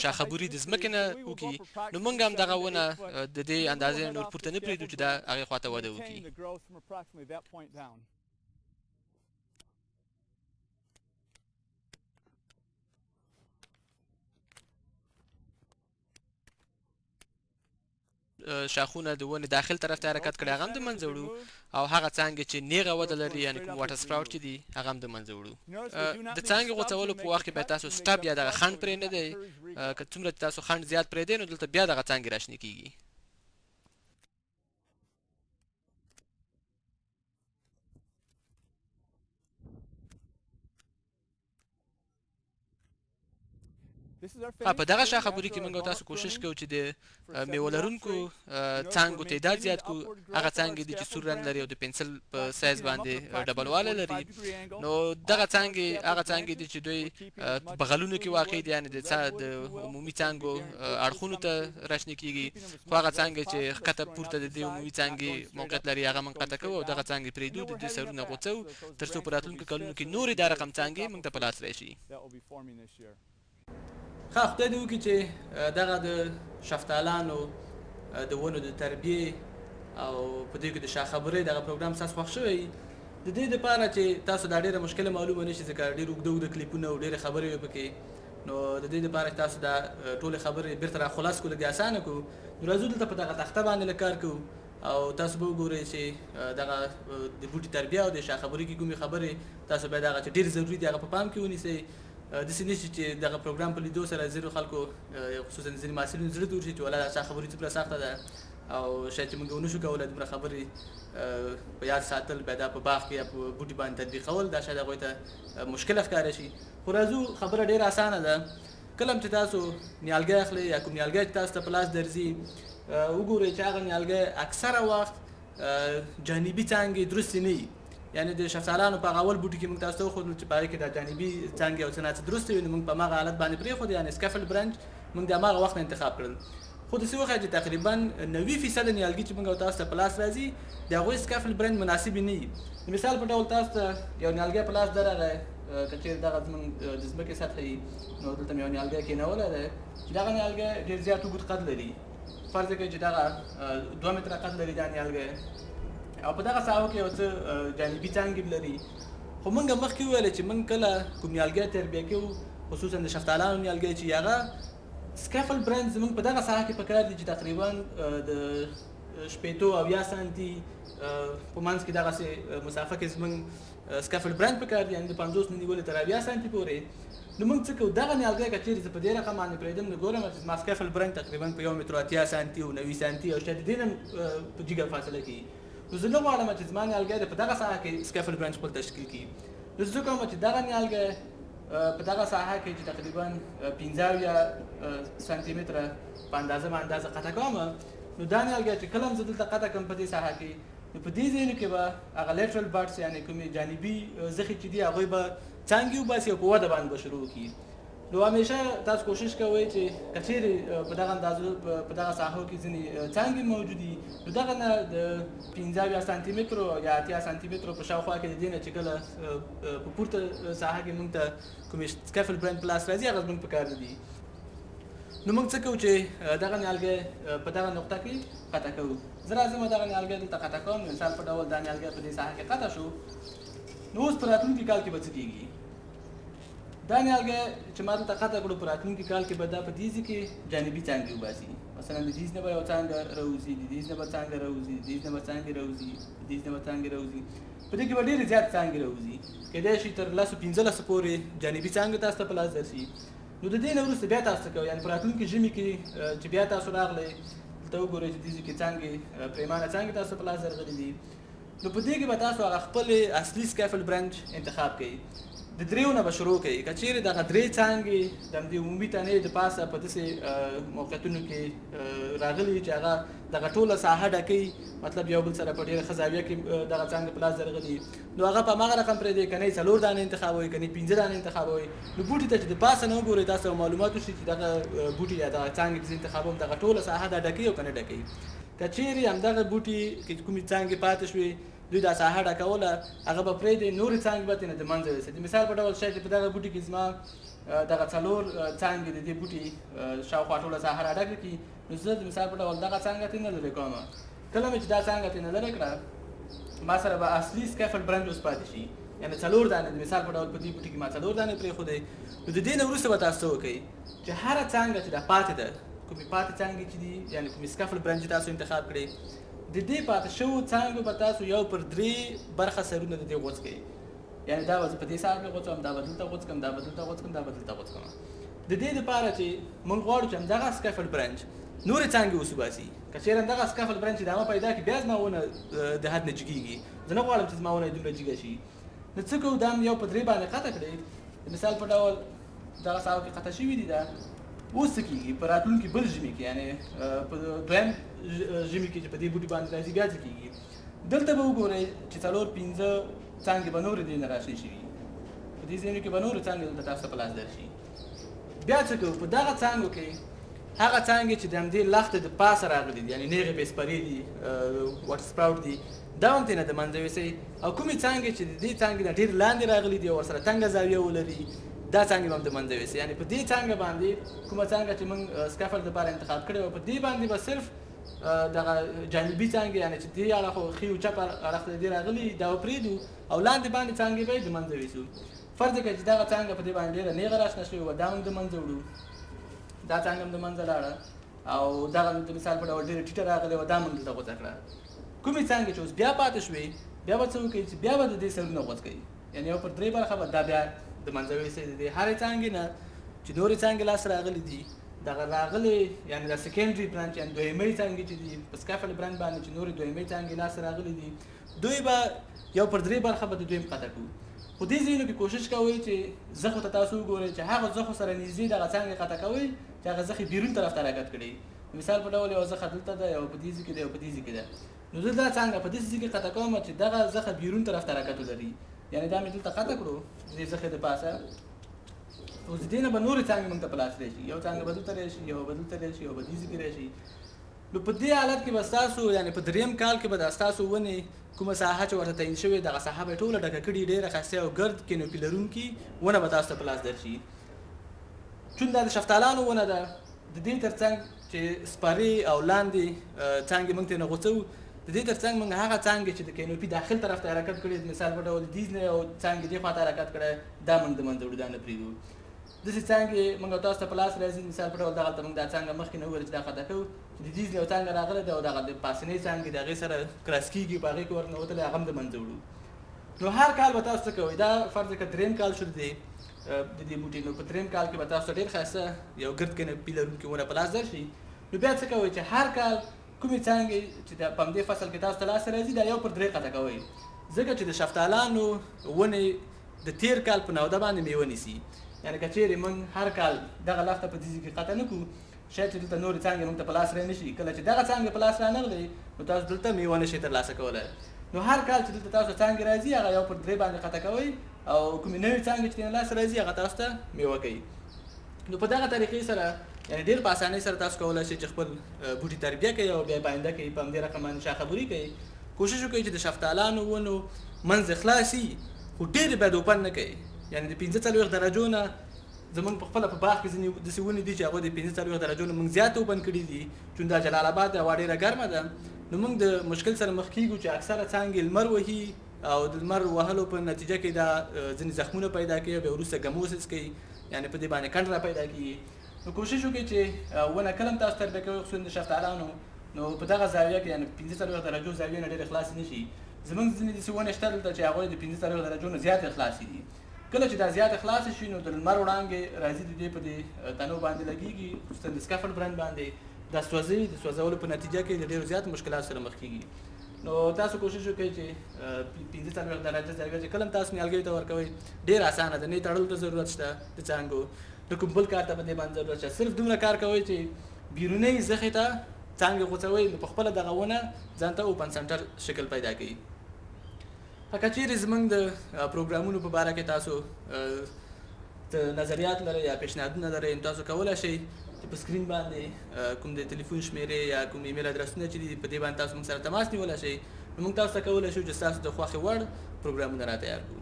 شاخه بوري د ځمکې نه وکړي نو موږ هم دغه ونه د دې اندازې نور پورته نه پرېږدو چې دا هغې خواته وده وکړي. شاخونه د ونې داخل طرف ته حرکت کړي هغه هم د منځه وړو او هغه څانګې چې نیغه وده لري یعنې کوم واټر سپراوټ چې دي هغه هم د منځه وړو. د څانګې غوڅولو په وخت کې باید تاسو سټپ یا دغه خنډ پرې نه دی که څومره چې تاسو خنډ زیات پرېږدئ نو دلته بیا دغه څانګې راشنې کېږي. په دغه شاخه بوري کې موږ تاسو کوشش کوو چې د میوه لرونکو څانګو تعداد زیات کړو. هغه څانګې دي چې سور رنګ لري او د پنسل په سایز باندې ډبلوالی لري نو دغه څانګې هغه څانګې دي چې دوی په بغلونو کې واقع دي یعنې د عمومي څانګو اړخونو ته راشنې کېږي خو هغه څانګې چې ښکته پورته د دې عمومي څانګې موقعیت لري هغه موږ قطع کوو او دغه څانګې پرېږدو د دې سرونه غوڅوو تر څو په راتلونکو کلونو کې نورې دا رقم څانګې موږ ته په لاس راشي. ښه خدای دې وکړي چې دغه د شفتالانو د ونو د تربیې او په دې کې د شاخبرۍ دغه پروګرام ستاسو خوښ شوی د دې دپاره چې تاسو دا ډېره مشکله معلومه نه شي ځکه ډېر اوږده اوږده کلیپونه او ډېرې خبرې وي پکې نو د دې دپاره چې تاسو دا ټولې خبرې بېرته راخلاص کړو لږ اسانه کړو نو راځو دلته په دغه تخته باندې لږ کار کوو او تاسو به وګورئ چې دغه د بوټي تربیه او د شاخبرۍ کې کومې خبرې تاسو باید هغه چې ډېر ضروري دي هغه په پام کې ونیسئ. داسې نه شي چې دغه پروګرام په لیدو سره ځینو خلکو خصوصا ځینې محصلینو زړه تور شي چې ولا دا شاخبري څومره سخته ده او شاید چې موږ ونه شو کولی دومره خبرې په یاد ساتل بیا دا په باغ کې یا په بوټي باندې تطبیقول دا شاید هغوی ته مشکله ښکاره شي خو راځو خبره ډېره اسانه ده. کله هم چې تاسو نیالګی اخلئ یا کوم نیالګی چې تاسو ته په لاس درځي وګورئ چې هغه نیالګی اکثره وخت جانبي څانګې درستې نه وي یعنې د شفتالانو په هغه اول بوټي کې موږ تاسو ته وښودلو چې په هغې کې دا جانبي څانګې او څه نه څه درستې وي نو موږ په هماغه حالت باندې پرېښود یعنې سکیفل برانچ موږ د هماغه وخت نه انتخاب کړل خو داسې وښیه چې تقریبا 90% نیالګي چې موږ او تاسو ته په لاس راځي د هغوی سکیفل برانچ مناسبې نه وي. د مثال په ډول تاسو ته یو نیالګی په لاس درغی که چېرې دغه زموږ د ځمکې سطحه وي نو دلته مې یو نیالګی کېنولی دی چې دغه نیالګی ډېر زیات اوږد قد لري فرض وکړئ چې دغه 2 متره قد لري دا نیالګی او په دغه ساحو کې یو څه جانبي څانګې لري خو موږ مخکې وویل چې موږ کله کوم نیالګی تربیه کوو خصوصا د شفتالانو نیالګی چې هغه سکافل برند زموږ په دغه ساحه کې پکار دي چې تقریبا د شپېتو او یا سانتي په منځ کې دغسې مسافه کې زموږ سکافل برند پکار دي، یعنې د 50 نه نیولې تر 80 سانتي پورې. نو موږ څه کوو، دغه نیالګی که چېرې زه په دې رقم باندې پرېږدم نو ګورم چې زما سکافل برند تقریبا په 1 متر 80 سانتي او 90 سانتي او شاید د دې نه په جګه فاصله کې. نو زه نه غواړم چې زما نیالګی په دغه ساحه کې سکافل برند خپل تشکیل کړي. نو زه کوم چې دغه نیالګی په دغه ساحه کې چې تقریبا 15 سانتي متره په اندازه قطع کوم، نو دا نیالګی چې کله هم زه دلته قطع کړم په دې ساحه کې، نو په دې ځایونو کې به هغه لیټرل بډس یعنې کومې جانبي زخې چې دي هغوی به څانګې وباسي او په وده باندې به شروع کړي. نو همیشه تاسو کوشش کوئ چې که چېرې په دغه اندازو په دغه ساحو کې ځینې څانګې موجود دي، نو دغه نه د 15 سانتي مترو یا 80 سانتي مترو په شاوخوا کې د دې نه چې کله په پورته ساحه کې موږ ته کومې سکافل برند په لاس راځي هغه زموږ په کار نه دي. نو موږ څه کوو چې دغه نیالګی په دغه نقطه کې قطع کوو. زه راځم دغه نیالګی دلته قطع کوم. مثال په ډول دا نیالګی په دې ساحه کې قطع شو. نو اوس په راتلونکي کال کې به څه کېږي؟ دا نیالګی چې ما دلته قطع کړو په راتلونکي کال کې به دا په دې ځای کې جانبي څانګې وباسي. مثلا د دې نه به یو څانګه راوځي، د دې نه به څانګه راوځي، د دې نه به څانګې راوځي، د دې نه به څانګې راوځي. په دې کې به ډېرې زیات څانګې راوځي، کیدای شي تر 15 پورې جانبي څانګې تاسو ته په لاس درشي. نو د دې نه وروسته بیا تاسو څه کوئ، یعنې په راتلونکي ژمي کې چې بیا تاسو راغلی دلته وګورئ چې دې کې څانګې پرېمانه څانګې تاسو په لاس درغلي دي. نو په دې کې به تاسو هغه خپل اصلي سکافل برند انتخاب کوئ. د دریو نه به شروع کوي. که چیرې دغه درې څانګې د همدې عمومي تنې د پاسه په داسې موقعیتونو کې راغلي چې هغه دغه ټوله ساحه ډکوي، مطلب یو بل سره په ډېره ښه زاویه کې دغه څانګې په لاس درغلي، نو هغه په هماغه رقم پرېږدئ. که نه 4 دانې انتخابوئ، که نه 15 دانې انتخابوئ. نو بوټي ته چې د پاسه نه وګورئ تاسو معلومات وشي چې دغه بوټي یا دغه څانګې چې زه انتخابوم دغه ټوله ساحه دا ډکوي او که نه ډکوي. که چیرې همدغه بوټي کې کومې څانګې پاتې شوې دوی دا ساحه ډکوله، هغه به پرېږدئ، نورې څانګې به ترېنه د منځه یوسئ. د مثال په ډول شاید په دغه بوټي کې زما دغه 4 څانګې د دې بوټي شاوخوا ټوله ساحه راډکه کړي، نو زه د مثال په ډول دغه څانګه ترېنه لرې کوم. کله مې چې دا څانګه ترېنه لرې کړه، ما سره به اصلي سکافل برند اوس پاتې شي، یعنې 4 دانې د مثال په ډول په دې بوټي کې ما 4 دانې پرېښودې. نو د دې نه وروسته به تاسو څه وکئ چې هره څانګه چې دا پاتې ده، کومې پاتې څانګې چې دي، یعنې کومې سکافل برند چې تاسو انتخاب کړئ، د دې پاتې شوو څانګو به تاسو 1/3 برخه سرونه د دې غوڅ کړئ. یعنې دا به زه په دې ساحه کې غوڅوم، دا به دلته غوڅ کړم، دا به دلته غوڅ کړم، دا به دلته غوڅ کړم. د دې دپاره چې موږ غواړو چې همدغه سکافل برند نورې څانګې وسوباسي. که چېرې همدغه سکافل برند چې دامه پیدا کړي، بیا زما ونه د حد نه جګېږي، زه نه غواړم چې زما ونه دومره جګه شي. نو څه کوو، دا هم 1/3 باندې قطع کړئ. د مثال په ډول دغه ساحو کې قطع شوي دي. دا اوس څه کېږي په راتلونکي بل ژمي کې، یعنې په دویم ژمي کې چې په دې بوټي باندې راځي، بیا څه کېږي، دلته به وګورئ چې 4-5 څانګې به نورې دې نه راشنې شوي، په دې ځایونو کې به نورې څانګې دلته تاسو ته په لاس درشي. بیا څه کوو، په دغه څانګو کې هغه څانګې چې د همدې لښتې د پاسه راغلي دي، یعنې نیغې بېسپرې دي، واټر سپراوټ دي، دا هم ترېنه د منځه یوسئ. او کومې څانګې چې د دې څانګې نه ډېر لاندې راغلي دي او ورسره تنګه زاویه ولري، دا څانګې به هم د منځه یوسئ. یعنې په دې څانګه باندې کومه څانګه چې موږ سکافل دپاره انتخاب کړې وه، په دې باندې به صرف دغه جانبي څانګې، یعنې چې دې اړخ ښي او چپ اړخ ته دې راغلي، دا به پرېږدو او لاندې باندې څانګې به یې د منځه یوسو. فرض کړئ چې دغه څانګه په دې باندې ډېره نیغه راشنه شوې وه، دا هم د منځه وړو، دا څانګه هم د منځه لاړه، او دغه د مثال په ډول ډېره ټیټه راغلې وه، دا هم دلته غوڅه کړه. کومې څانګې چې اوس بیا پاتې شوې، بیا به څه وکړئ چې بیا به د دې سرونه غوڅ کړئ، یعنې 1/3 برخه به دا بیا د منځه یوسئ. د دې هرې څانګې نه چې نورې څانګې لاس راغلي دي، دغه راغلې یعنې د سیکنډري برانچ، یعنې دویمۍ څانګې چې دي په سکافل برند باندې چې نورې دویمۍ څانګې لاس راغلي دي، دوی به 1/3 برخه به د دویم قطع کړو. خو دې ځایونو کې کوشش کوئ چې زخو ته تاسو وګورئ چې هغه زخو سره نږدې دغه څانګې قطع کوئ چې هغه زخې بیرون طرف ته حرکت کړي. مثال په ډول یو زخه دلته ده، یو په دې ځای کې ده، یو په دې ځای کې ده. نو زه دا څانګه په داسې ځای کې قطع کوم چې دغه زخه بیرون طرف ته حرکت ولري، یعنې دا مې دلته قطع کړو د دې زخې د پاسه. اوس د دې نه به نورې څانګې موږ ته په لاس راشي، یو څانګه به دلته راشي، یو به دلته راشي، یو به دې ځای کې راشي. نو په دې حالت کې به ستاسو، یعنې په 3م کال کې به دا ستاسو ونې کومه ساحه چې ورته تعین شوې، دغه ساحه به یې ټوله ډکه کړي، ډېره ښایسته او ګرد کینوپي لرونکي ونه به تاسو ته په لاس درشي. چون دا د شفتالانو ونه ده، د دې تر څنګ چې سپارې او لاندې څانګې موږ ترېنه غوڅوو، د دې تر څنګ موږ هغه څانګې چې د کینوپي داخل طرف ته حرکت کړی، مثال په ډول دیز نه یو څانګې دې خوا ته حرکت کړی، دا موږ د منځه وړو، دا نه پرېږدو. داسې څانګې موږ تاسو ته په لاس راځي. مثال په ډول دغلته موږ دا څانګه مخکې نه وویل چې دا خطا کوو چې د ډیزل یو څانګه راغله ده او دغه د پاسنۍ څانګې د هغې سره کراس کېږي، په هغې کې ورننوتلی هغه هم د منځه وړو. نو هر کال به تاسو څه کوئ، دا فرض کړه درېیم کال شو د دې بوټي، نو په درېیم کال کې به تاسو ته ډېر ښایسته یو ګرد کنپي لرونکې ونه په لاس درشي. نو بیا څه کوئ چې هر کال کومې څانګې چې په همدې فصل کې تاسو ته لاسته راځي دا یو پر درې قطع کوئ، ځکه چې د شفتالانو ونې د تېر کال په نوده باندې میوه نیسي. یعنې که چېرې موږ هر کال دغه لښته په دې کې قطع نه کړو، شاید چې دلته نورې څانګې موږ ته په لاس رانه شي. کله چې دغه څانګې په لاس رانغلې نو تاسو دلته میوه نشئ ترلاسه کولی. نو هر کال چې دلته تاسو څانګې راځي هغه یو پر درې باندې قطع کوئ او کومې نوې څانګې چې لاسته راځي هغه تاسو ته میوه کوي. نو په دغه طریقې سره یعنې ډېر په اسانۍ سره تاسو کولی شئ چې خپل بوټي تربیه کوئ او بیا په آینده کې په همدې رقم باندې شاخبري کوئ. کوشش وکړئ چې د شفتالانو ونو منځ خلاص وي، خو ډېرې باید اوپن نه کوئ. یعنې د 45 درجو نه زمونږ په خپله په باغ کې ځینې داسې ونې دي چې هغوی د 45 درجو نه موږ زیات اوپن کړي دي، چون دا جلال آباد هوا ډېره ګرمه ده. نو موږ د مشکل سره مخ کېږو چې اکثره څانګې لمر وهي او د لمر وهلو په نتیجه کې دا ځینې زخمونه پیدا کوي او بیا وروسته ګموسس کوي، یعنې په دې باندې کنډ را پیدا کېږي. نو کوشش وکړئ چې ونه کله هم تاسو تربیه کوئ، خصوصا د شفتالانو، نو په دغه زاویه کې یعنې 45 درجو زاویې نه ډېرې خلاصې نه شي. زموږ ځینې داسې ونې شته دلته چې هغوی د 45 درجو نه زیاتې خلاصې دي. کله چې دا زیاته خلاصه شي نو د لمر وړانګې راځي د دې په دې تنو باندې لګېږي، خصوصا د سکفل برند باندې دا سوځوي. د سوځولو په نتیجه کې د ډېرو زیات مشکلاتو سره مخ کېږي. نو تاسو کوشش وکړئ چې 45 درجه زاویه چې کله هم تاسو نیالګیو ته ورکوئ ډېر اسانه ده، نه تړلو ته ضرورت شته د څانګو، د کوم بل کار ته په دې باندې ضرورت شته. صرف دومره کار کوئ چې بیرونۍ زخې ته څانګې غوڅوئ، نو په خپله دغه ونه ځان ته اوپن سنټر شکل پیدا کوي. که چیرې زموږ د پروګرامونو په باره کې تاسو نظریات لرئ یا پیشنهادونه لرئ، نو تاسو کولی شئ چې په سکرین باندې کوم د تلیفون شمیرې یا کوم ایمیل ادرسونه چې دي په دې باندې تاسو موږ سره تماس نیولی شئ، نو موږ تاسو ته کولی شو چې ستاسو د خوښې وړ پروګرامونه را تیار کړو.